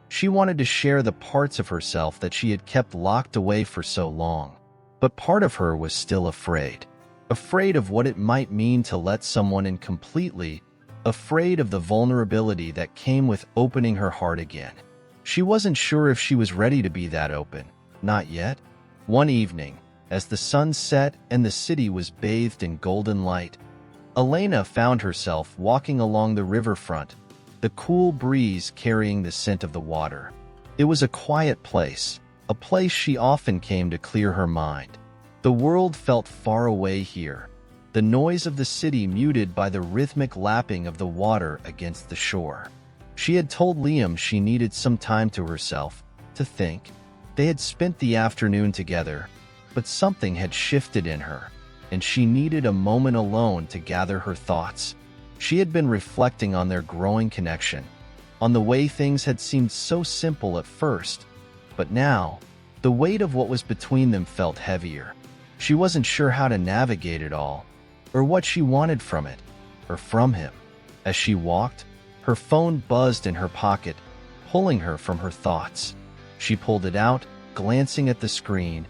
She wanted to share the parts of herself that she had kept locked away for so long. But part of her was still afraid. Afraid of what it might mean to let someone in completely, afraid of the vulnerability that came with opening her heart again. She wasn't sure if she was ready to be that open. Not yet. One evening, as the sun set and the city was bathed in golden light, Elena found herself walking along the riverfront, the cool breeze carrying the scent of the water. It was a quiet place, a place she often came to clear her mind. The world felt far away here, the noise of the city muted by the rhythmic lapping of the water against the shore. She had told Liam she needed some time to herself, to think. They had spent the afternoon together, but something had shifted in her, and she needed a moment alone to gather her thoughts. She had been reflecting on their growing connection, on the way things had seemed so simple at first, but now, the weight of what was between them felt heavier. She wasn't sure how to navigate it all, or what she wanted from it, or from him. As she walked, her phone buzzed in her pocket, pulling her from her thoughts. She pulled it out, glancing at the screen,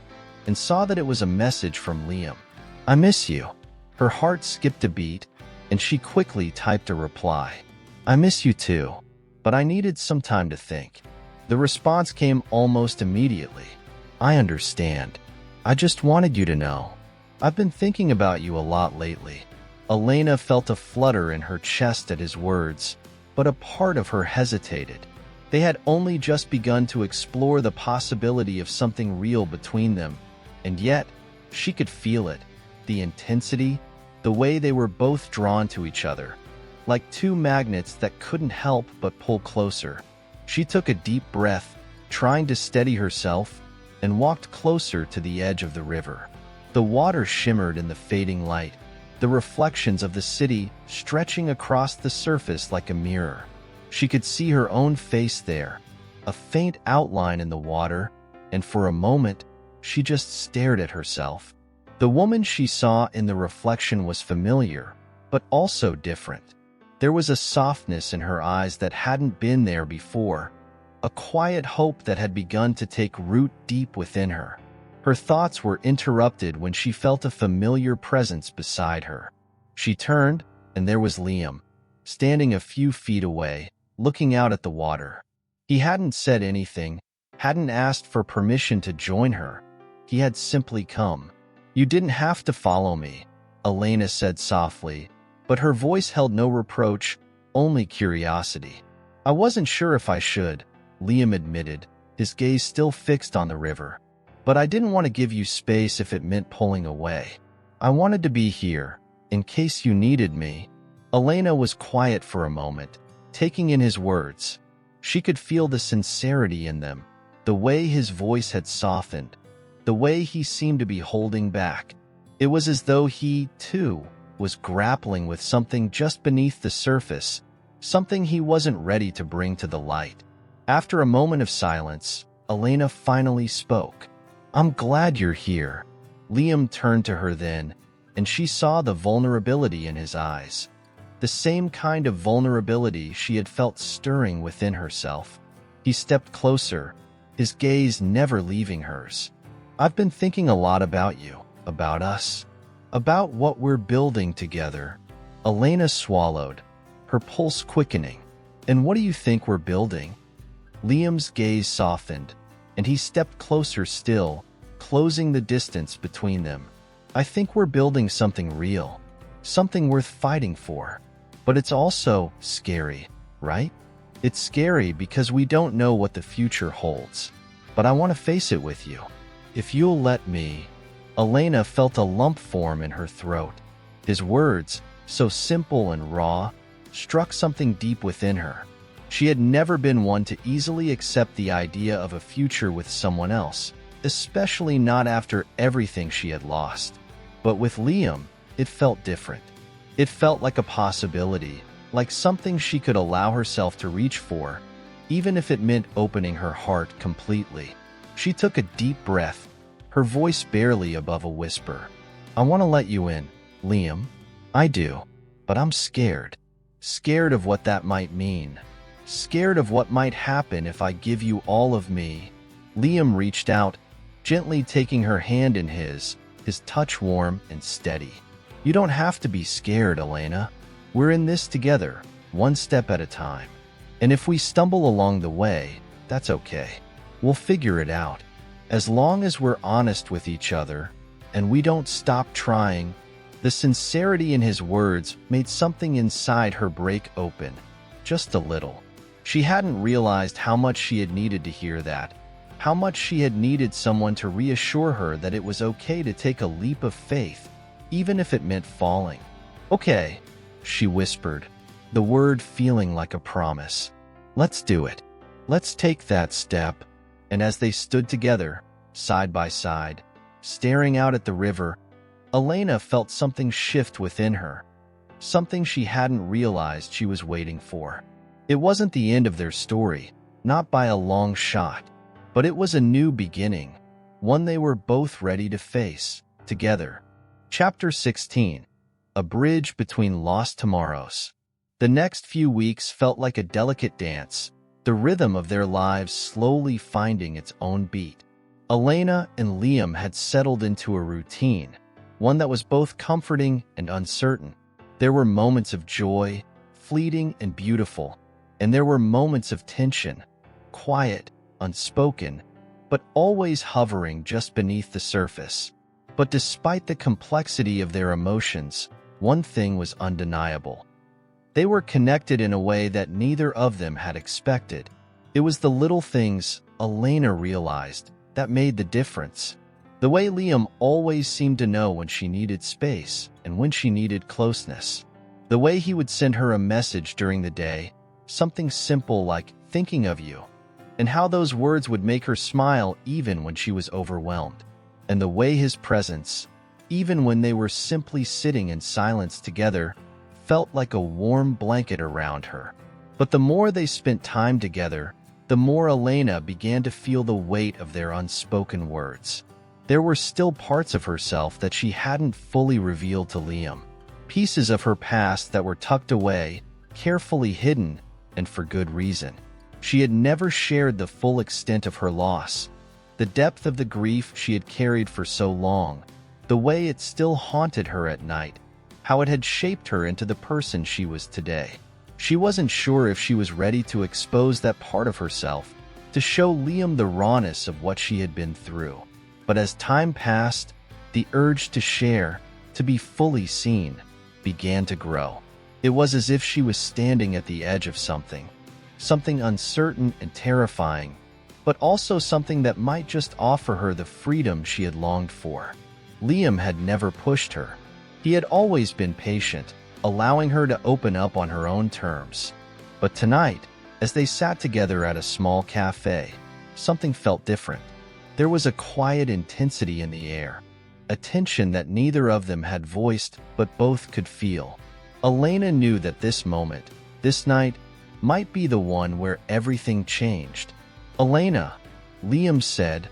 and saw that it was a message from Liam. "I miss you." Her heart skipped a beat, and she quickly typed a reply. "I miss you too, but I needed some time to think." The response came almost immediately. "I understand. I just wanted you to know. I've been thinking about you a lot lately." Elena felt a flutter in her chest at his words, but a part of her hesitated. They had only just begun to explore the possibility of something real between them, and yet, she could feel it, the intensity, the way they were both drawn to each other, like two magnets that couldn't help but pull closer. She took a deep breath, trying to steady herself, and walked closer to the edge of the river. The water shimmered in the fading light, the reflections of the city stretching across the surface like a mirror. She could see her own face there, a faint outline in the water, and for a moment, she just stared at herself. The woman she saw in the reflection was familiar, but also different. There was a softness in her eyes that hadn't been there before, a quiet hope that had begun to take root deep within her. Her thoughts were interrupted when she felt a familiar presence beside her. She turned, and there was Liam, standing a few feet away, looking out at the water. He hadn't said anything, hadn't asked for permission to join her. He had simply come. "You didn't have to follow me," Elena said softly, but her voice held no reproach, only curiosity. I wasn't sure if I should, Liam admitted, his gaze still fixed on the river. But I didn't want to give you space if it meant pulling away. I wanted to be here, in case you needed me. Elena was quiet for a moment, taking in his words. She could feel the sincerity in them, the way his voice had softened, the way he seemed to be holding back. It was as though he, too, was grappling with something just beneath the surface, something he wasn't ready to bring to the light. After a moment of silence, Elena finally spoke. "I'm glad you're here." Liam turned to her then, and she saw the vulnerability in his eyes. The same kind of vulnerability she had felt stirring within herself. He stepped closer, his gaze never leaving hers. "I've been thinking a lot about you, about us, about what we're building together." Elena swallowed, her pulse quickening. "And what do you think we're building?" Liam's gaze softened, and he stepped closer still, closing the distance between them. "I think we're building something real, something worth fighting for. But it's also scary, right? It's scary because we don't know what the future holds. But I want to face it with you. If you'll let me." Elena felt a lump form in her throat. His words, so simple and raw, struck something deep within her. She had never been one to easily accept the idea of a future with someone else, especially not after everything she had lost. But with Liam, it felt different. It felt like a possibility, like something she could allow herself to reach for, even if it meant opening her heart completely. She took a deep breath, her voice barely above a whisper. "I want to let you in, Liam. I do. But I'm scared. Scared of what that might mean. Scared of what might happen if I give you all of me." Liam reached out, gently taking her hand in his touch warm and steady. "You don't have to be scared, Elena. We're in this together, one step at a time. And if we stumble along the way, that's okay. We'll figure it out. As long as we're honest with each other, and we don't stop trying." The sincerity in his words made something inside her break open, just a little. She hadn't realized how much she had needed to hear that, how much she had needed someone to reassure her that it was okay to take a leap of faith, even if it meant falling. "Okay," she whispered, the word feeling like a promise. "Let's do it. Let's take that step." And as they stood together, side by side, staring out at the river, Elena felt something shift within her, something she hadn't realized she was waiting for. It wasn't the end of their story, not by a long shot, but it was a new beginning, one they were both ready to face, together. Chapter 16. A Bridge Between Lost Tomorrows. The next few weeks felt like a delicate dance, the rhythm of their lives slowly finding its own beat. Elena and Liam had settled into a routine, one that was both comforting and uncertain. There were moments of joy, fleeting and beautiful, and there were moments of tension, quiet, unspoken, but always hovering just beneath the surface. But despite the complexity of their emotions, one thing was undeniable. They were connected in a way that neither of them had expected. It was the little things, Elena realized, that made the difference. The way Liam always seemed to know when she needed space and when she needed closeness. The way he would send her a message during the day, something simple like "thinking of you," and how those words would make her smile even when she was overwhelmed. And the way his presence, even when they were simply sitting in silence together, felt like a warm blanket around her. But the more they spent time together, the more Elena began to feel the weight of their unspoken words. There were still parts of herself that she hadn't fully revealed to Liam, pieces of her past that were tucked away, carefully hidden, and for good reason. She had never shared the full extent of her loss, the depth of the grief she had carried for so long, the way it still haunted her at night, how it had shaped her into the person she was today. She wasn't sure if she was ready to expose that part of herself, to show Liam the rawness of what she had been through. But as time passed, the urge to share, to be fully seen, began to grow. It was as if she was standing at the edge of something, something uncertain and terrifying, but also something that might just offer her the freedom she had longed for. Liam had never pushed her. He had always been patient, allowing her to open up on her own terms. But tonight, as they sat together at a small cafe, something felt different. There was a quiet intensity in the air, a tension that neither of them had voiced but both could feel. Elena knew that this moment, this night, might be the one where everything changed. "Elena," Liam said,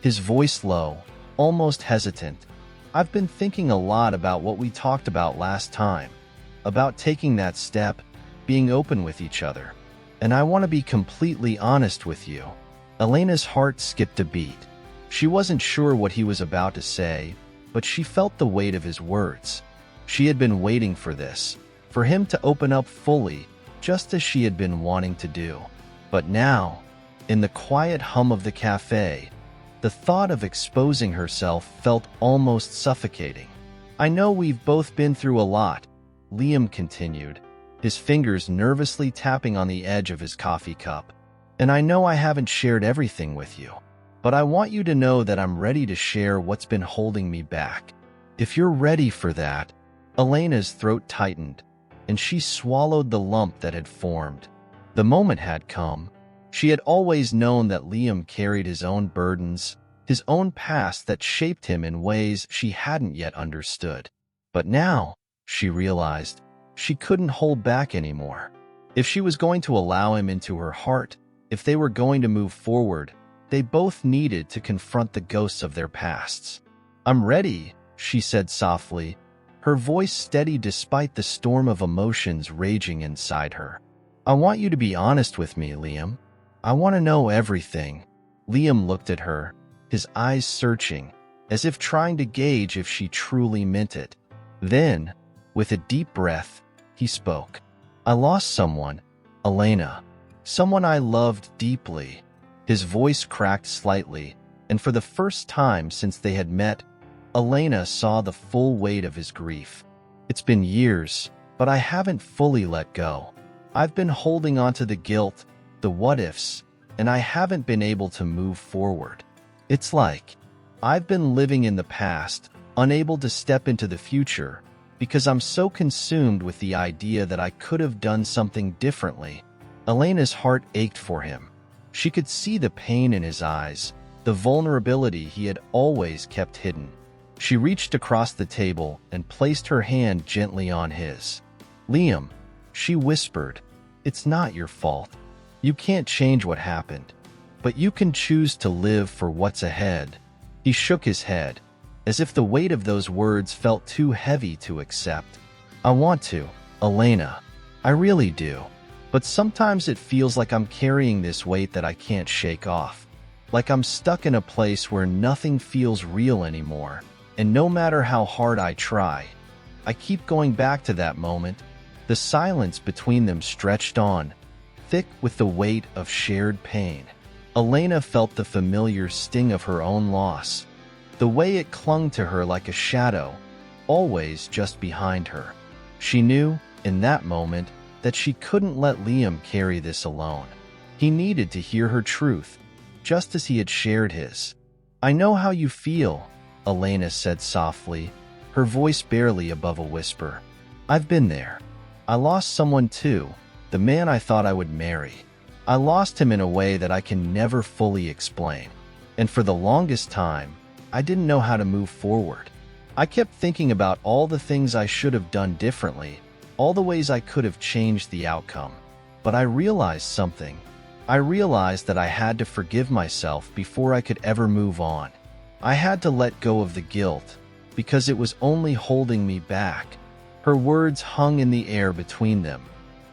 his voice low, almost hesitant. "I've been thinking a lot about what we talked about last time, about taking that step, being open with each other. And I want to be completely honest with you." Elena's heart skipped a beat. She wasn't sure what he was about to say, but she felt the weight of his words. She had been waiting for this, for him to open up fully, just as she had been wanting to do. But now, in the quiet hum of the cafe, the thought of exposing herself felt almost suffocating. "I know we've both been through a lot," Liam continued, his fingers nervously tapping on the edge of his coffee cup. "And I know I haven't shared everything with you, but I want you to know that I'm ready to share what's been holding me back. If you're ready for that." Elena's throat tightened, and she swallowed the lump that had formed. The moment had come. She had always known that Liam carried his own burdens, his own past that shaped him in ways she hadn't yet understood. But now, she realized, she couldn't hold back anymore. If she was going to allow him into her heart, if they were going to move forward, they both needed to confront the ghosts of their pasts. "I'm ready," she said softly, her voice steady despite the storm of emotions raging inside her. "I want you to be honest with me, Liam. I want to know everything." Liam looked at her, his eyes searching, as if trying to gauge if she truly meant it. Then, with a deep breath, he spoke. "I lost someone, Elena. Someone I loved deeply." His voice cracked slightly, and for the first time since they had met, Elena saw the full weight of his grief. "It's been years, but I haven't fully let go. I've been holding on to the guilt, the what-ifs, and I haven't been able to move forward. It's like I've been living in the past, unable to step into the future, because I'm so consumed with the idea that I could have done something differently." Elena's heart ached for him. She could see the pain in his eyes, the vulnerability he had always kept hidden. She reached across the table and placed her hand gently on his. "Liam," she whispered, "it's not your fault. You can't change what happened, but you can choose to live for what's ahead." He shook his head, as if the weight of those words felt too heavy to accept. "I want to, Elena. I really do. But sometimes it feels like I'm carrying this weight that I can't shake off. Like I'm stuck in a place where nothing feels real anymore. And no matter how hard I try, I keep going back to that moment." The silence between them stretched on, thick with the weight of shared pain. Elena felt the familiar sting of her own loss, the way it clung to her like a shadow, always just behind her. She knew, in that moment, that she couldn't let Liam carry this alone. He needed to hear her truth, just as he had shared his. "I know how you feel," Elena said softly, her voice barely above a whisper. "I've been there. I lost someone too, the man I thought I would marry. I lost him in a way that I can never fully explain. And for the longest time, I didn't know how to move forward. I kept thinking about all the things I should have done differently, all the ways I could have changed the outcome. But I realized something. I realized that I had to forgive myself before I could ever move on. I had to let go of the guilt, because it was only holding me back." Her words hung in the air between them,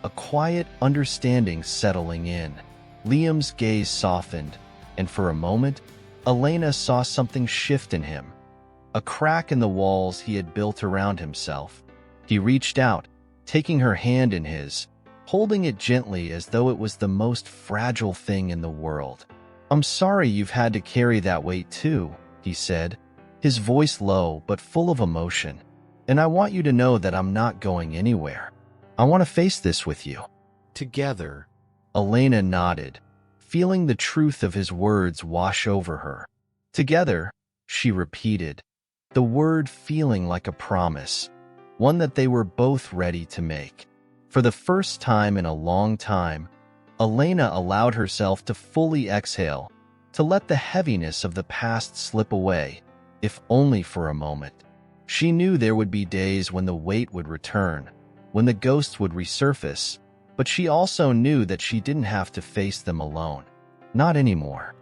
a quiet understanding settling in. Liam's gaze softened, and for a moment, Elena saw something shift in him. A crack in the walls he had built around himself. He reached out, taking her hand in his, holding it gently as though it was the most fragile thing in the world. "I'm sorry you've had to carry that weight too," he said, his voice low but full of emotion. "And I want you to know that I'm not going anywhere. I want to face this with you." Together, Elena nodded, feeling the truth of his words wash over her. Together, she repeated, the word feeling like a promise, one that they were both ready to make. For the first time in a long time, Elena allowed herself to fully exhale, to let the heaviness of the past slip away, if only for a moment. She knew there would be days when the weight would return, when the ghost would resurface, but she also knew that she didn't have to face them alone. Not anymore.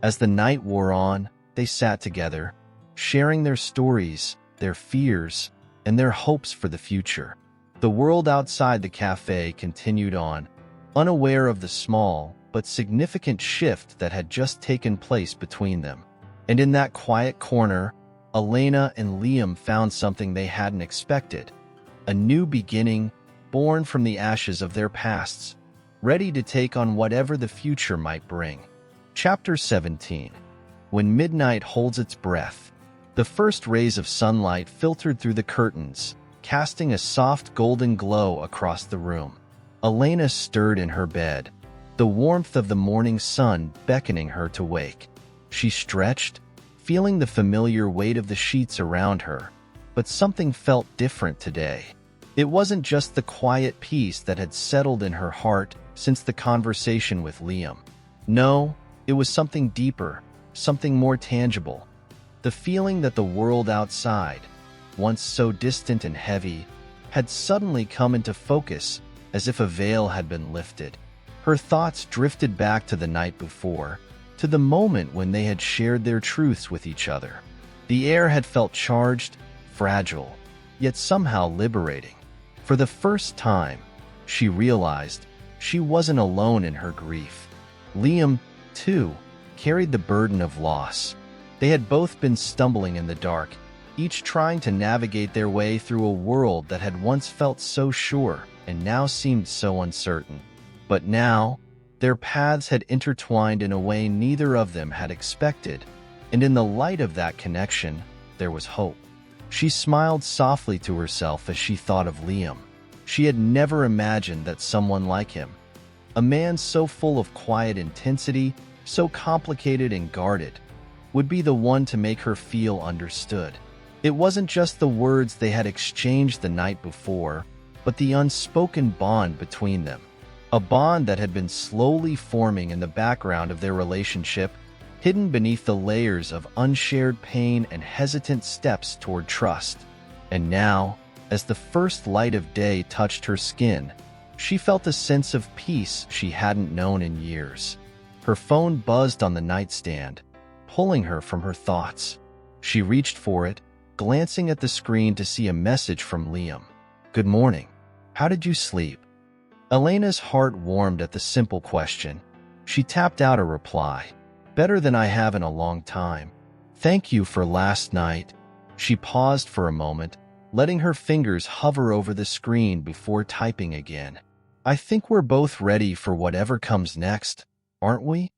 As the night wore on, they sat together, sharing their stories, their fears, and their hopes for the future. The world outside the cafe continued on, unaware of the small but significant shift that had just taken place between them. And in that quiet corner, Elena and Liam found something they hadn't expected. A new beginning, born from the ashes of their pasts, ready to take on whatever the future might bring. Chapter 17. When midnight holds its breath. The first rays of sunlight filtered through the curtains, casting a soft golden glow across the room. Elena stirred in her bed, the warmth of the morning sun beckoning her to wake. She stretched, feeling the familiar weight of the sheets around her, but something felt different today. It wasn't just the quiet peace that had settled in her heart since the conversation with Liam. No, it was something deeper, something more tangible. The feeling that the world outside, once so distant and heavy, had suddenly come into focus as if a veil had been lifted. Her thoughts drifted back to the night before, to the moment when they had shared their truths with each other. The air had felt charged, fragile, yet somehow liberating. For the first time, she realized she wasn't alone in her grief. Liam, too, carried the burden of loss. They had both been stumbling in the dark, each trying to navigate their way through a world that had once felt so sure and now seemed so uncertain. But now, their paths had intertwined in a way neither of them had expected, and in the light of that connection, there was hope. She smiled softly to herself as she thought of Liam. She had never imagined that someone like him, a man so full of quiet intensity, so complicated and guarded, would be the one to make her feel understood. It wasn't just the words they had exchanged the night before, but the unspoken bond between them. A bond that had been slowly forming in the background of their relationship, hidden beneath the layers of unshared pain and hesitant steps toward trust. And now, as the first light of day touched her skin, she felt a sense of peace she hadn't known in years. Her phone buzzed on the nightstand, pulling her from her thoughts. She reached for it, glancing at the screen to see a message from Liam. "Good morning. How did you sleep?" Elena's heart warmed at the simple question. She tapped out a reply. "Better than I have in a long time. Thank you for last night." She paused for a moment, letting her fingers hover over the screen before typing again. "I think we're both ready for whatever comes next, aren't we?"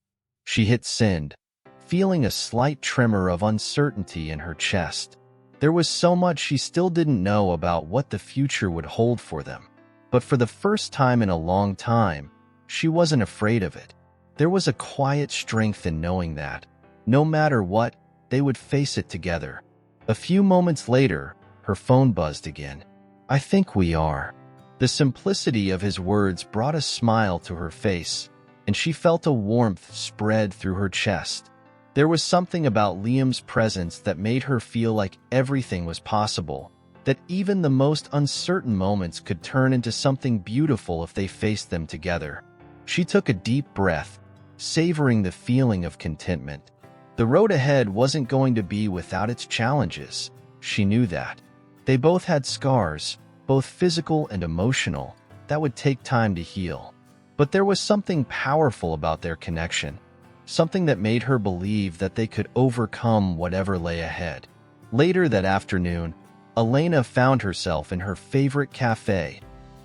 She hit send, feeling a slight tremor of uncertainty in her chest. There was so much she still didn't know about what the future would hold for them. But for the first time in a long time, she wasn't afraid of it. There was a quiet strength in knowing that, no matter what, they would face it together. A few moments later, her phone buzzed again. "I think we are." The simplicity of his words brought a smile to her face, and she felt a warmth spread through her chest. There was something about Liam's presence that made her feel like everything was possible, that even the most uncertain moments could turn into something beautiful if they faced them together. She took a deep breath, savoring the feeling of contentment. The road ahead wasn't going to be without its challenges. She knew that. They both had scars, both physical and emotional, that would take time to heal. But there was something powerful about their connection, something that made her believe that they could overcome whatever lay ahead. Later that afternoon, Elena found herself in her favorite cafe,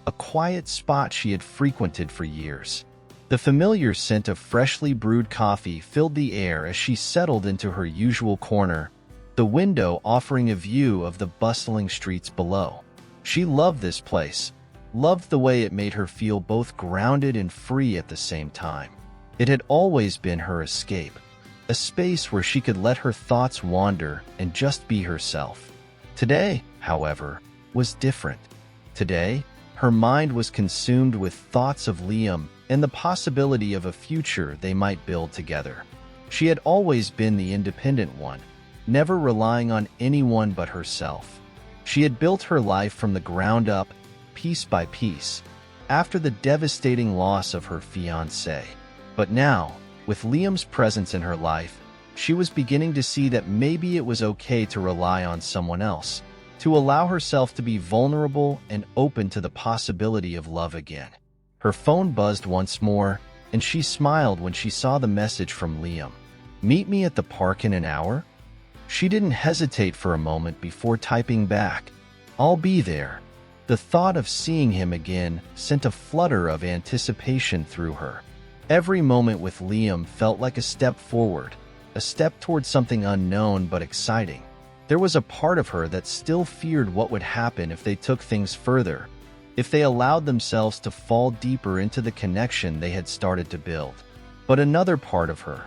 a quiet spot she had frequented for years. The familiar scent of freshly brewed coffee filled the air as she settled into her usual corner, the window offering a view of the bustling streets below. She loved this place, loved the way it made her feel both grounded and free at the same time. It had always been her escape, a space where she could let her thoughts wander and just be herself. Today, however, was different. Today, her mind was consumed with thoughts of Liam and the possibility of a future they might build together. She had always been the independent one, never relying on anyone but herself. She had built her life from the ground up, piece by piece, after the devastating loss of her fiancé. But now, with Liam's presence in her life, she was beginning to see that maybe it was okay to rely on someone else, to allow herself to be vulnerable and open to the possibility of love again. Her phone buzzed once more, and she smiled when she saw the message from Liam. "Meet me at the park in an hour?" She didn't hesitate for a moment before typing back, "I'll be there." The thought of seeing him again sent a flutter of anticipation through her. Every moment with Liam felt like a step forward, a step towards something unknown but exciting. There was a part of her that still feared what would happen if they took things further, if they allowed themselves to fall deeper into the connection they had started to build. But another part of her,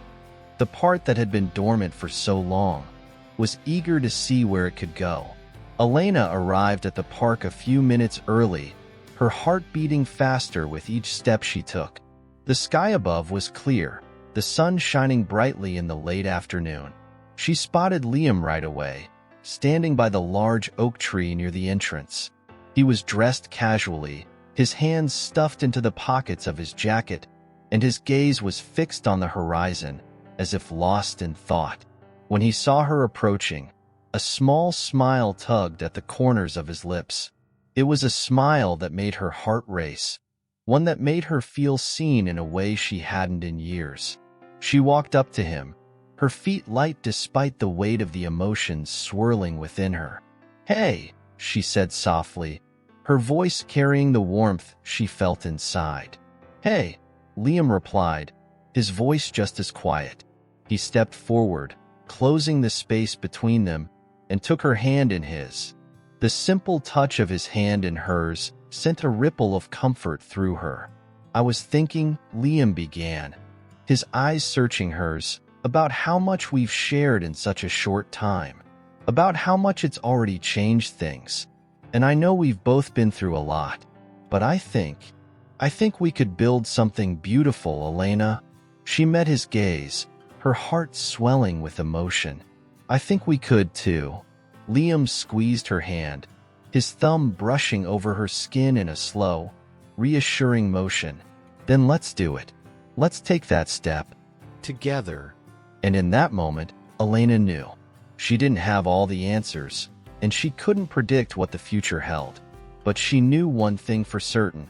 the part that had been dormant for so long, was eager to see where it could go. Elena arrived at the park a few minutes early, her heart beating faster with each step she took. The sky above was clear, the sun shining brightly in the late afternoon. She spotted Liam right away, standing by the large oak tree near the entrance. He was dressed casually, his hands stuffed into the pockets of his jacket, and his gaze was fixed on the horizon, as if lost in thought. When he saw her approaching, a small smile tugged at the corners of his lips. It was a smile that made her heart race, one that made her feel seen in a way she hadn't in years. She walked up to him, her feet light despite the weight of the emotions swirling within her. "Hey," she said softly, her voice carrying the warmth she felt inside. "Hey," Liam replied, his voice just as quiet. He stepped forward, closing the space between them, and took her hand in his. The simple touch of his hand in hers sent a ripple of comfort through her. "I was thinking," Liam began, his eyes searching hers, "about how much we've shared in such a short time, about how much it's already changed things. And I know we've both been through a lot, but I think we could build something beautiful, Elena." She met his gaze, her heart swelling with emotion. "I think we could too." Liam squeezed her hand, his thumb brushing over her skin in a slow, reassuring motion. "Then let's do it. Let's take that step together." And in that moment, Elena knew. She didn't have all the answers, and she couldn't predict what the future held. But she knew one thing for certain.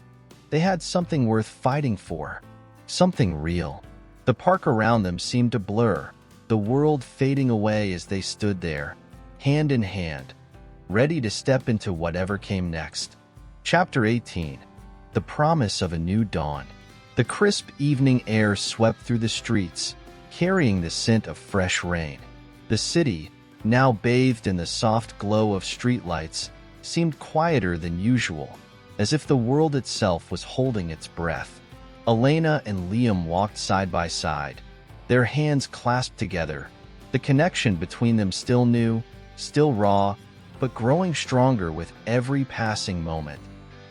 They had something worth fighting for, something real. The park around them seemed to blur, the world fading away as they stood there, hand in hand, ready to step into whatever came next. Chapter 18. The Promise of a New Dawn. The crisp evening air swept through the streets, carrying the scent of fresh rain. The city, now bathed in the soft glow of streetlights, seemed quieter than usual, as if the world itself was holding its breath. Elena and Liam walked side by side, their hands clasped together, the connection between them still new, still raw, but growing stronger with every passing moment.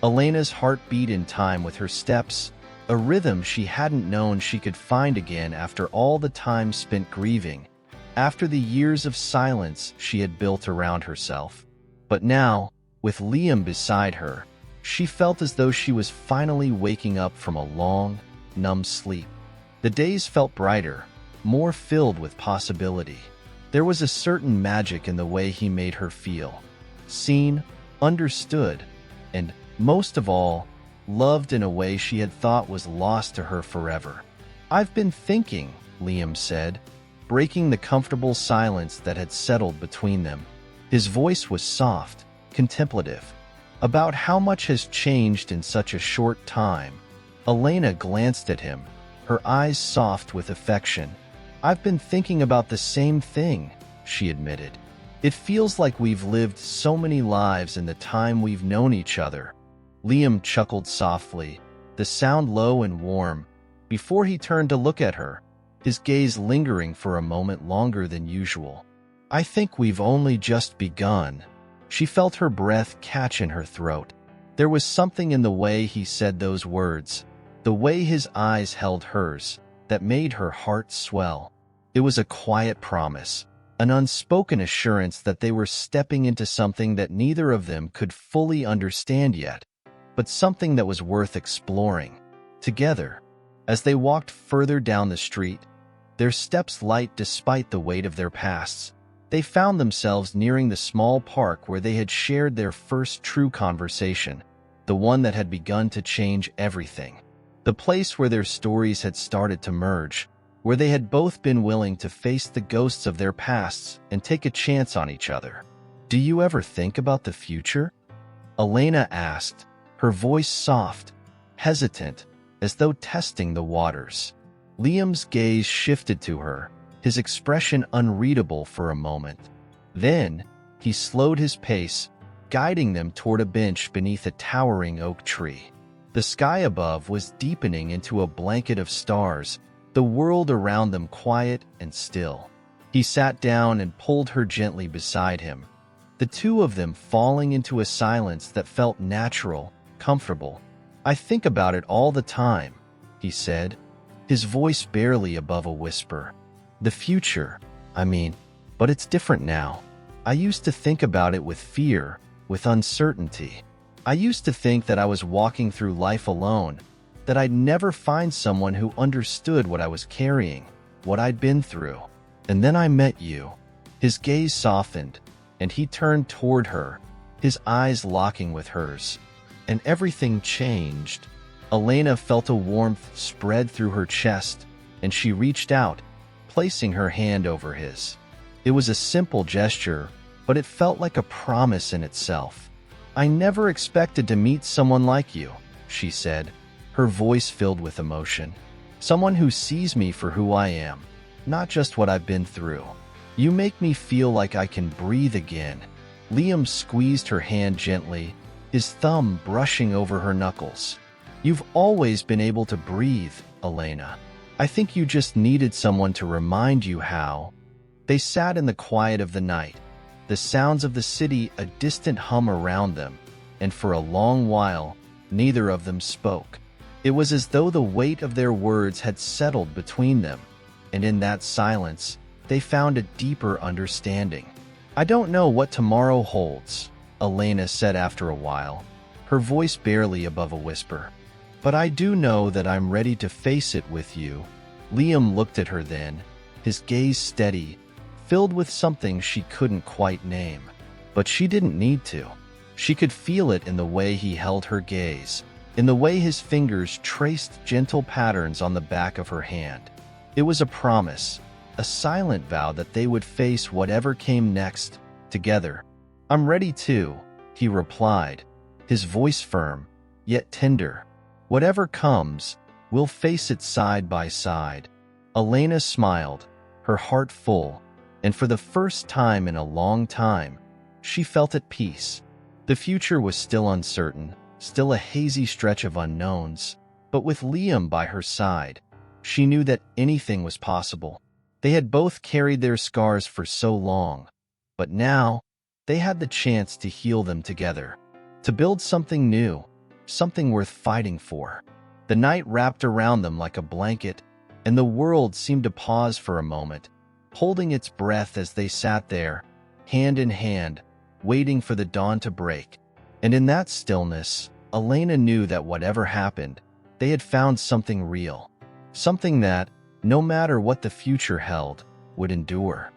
Elena's heart beat in time with her steps, a rhythm she hadn't known she could find again after all the time spent grieving, after the years of silence she had built around herself. But now, with Liam beside her, she felt as though she was finally waking up from a long, numb sleep. The days felt brighter, more filled with possibility. There was a certain magic in the way he made her feel, seen, understood, and, most of all, loved in a way she had thought was lost to her forever. "I've been thinking," Liam said, breaking the comfortable silence that had settled between them. His voice was soft, contemplative, about how much has changed in such a short time. Elena glanced at him, her eyes soft with affection. "I've been thinking about the same thing," she admitted. "It feels like we've lived so many lives in the time we've known each other. Liam chuckled softly, the sound low and warm, before he turned to look at her, his gaze lingering for a moment longer than usual. I think we've only just begun. She felt her breath catch in her throat. There was something in the way he said those words, the way his eyes held hers, that made her heart swell. It was a quiet promise, an unspoken assurance that they were stepping into something that neither of them could fully understand yet, but something that was worth exploring. Together, as they walked further down the street, their steps light despite the weight of their pasts, they found themselves nearing the small park where they had shared their first true conversation, the one that had begun to change everything. The place where their stories had started to merge, where they had both been willing to face the ghosts of their pasts and take a chance on each other. Do you ever think about the future? Elena asked, her voice soft, hesitant, as though testing the waters. Liam's gaze shifted to her, his expression unreadable for a moment. Then, he slowed his pace, guiding them toward a bench beneath a towering oak tree. The sky above was deepening into a blanket of stars, the world around them quiet and still. He sat down and pulled her gently beside him, the two of them falling into a silence that felt natural, comfortable. I think about it all the time, he said, his voice barely above a whisper. The future, but it's different now. I used to think about it with fear, with uncertainty. I used to think that I was walking through life alone, that I'd never find someone who understood what I was carrying, what I'd been through. And then I met you. His gaze softened, and he turned toward her, his eyes locking with hers. And everything changed. Elena felt a warmth spread through her chest, and she reached out, placing her hand over his. It was a simple gesture, but it felt like a promise in itself. I never expected to meet someone like you, she said, her voice filled with emotion. Someone who sees me for who I am, not just what I've been through. You make me feel like I can breathe again. Liam squeezed her hand gently, his thumb brushing over her knuckles. You've always been able to breathe, Elena. I think you just needed someone to remind you how. They sat in the quiet of the night, the sounds of the city a distant hum around them, and for a long while, neither of them spoke. It was as though the weight of their words had settled between them, and in that silence, they found a deeper understanding. I don't know what tomorrow holds, Elena said after a while, her voice barely above a whisper. But I do know that I'm ready to face it with you. Liam looked at her then, his gaze steady, filled with something she couldn't quite name. But she didn't need to. She could feel it in the way he held her gaze, in the way his fingers traced gentle patterns on the back of her hand. It was a promise, a silent vow that they would face whatever came next, together. I'm ready too, he replied, his voice firm, yet tender. Whatever comes, we'll face it side by side. Elena smiled, her heart full, and for the first time in a long time, she felt at peace. The future was still uncertain, still a hazy stretch of unknowns, but with Liam by her side, she knew that anything was possible. They had both carried their scars for so long, but now they had the chance to heal them together, to build something new, something worth fighting for. The night wrapped around them like a blanket, and the world seemed to pause for a moment, holding its breath as they sat there, hand in hand, waiting for the dawn to break. And in that stillness, Elena knew that whatever happened, they had found something real, something that, no matter what the future held, would endure.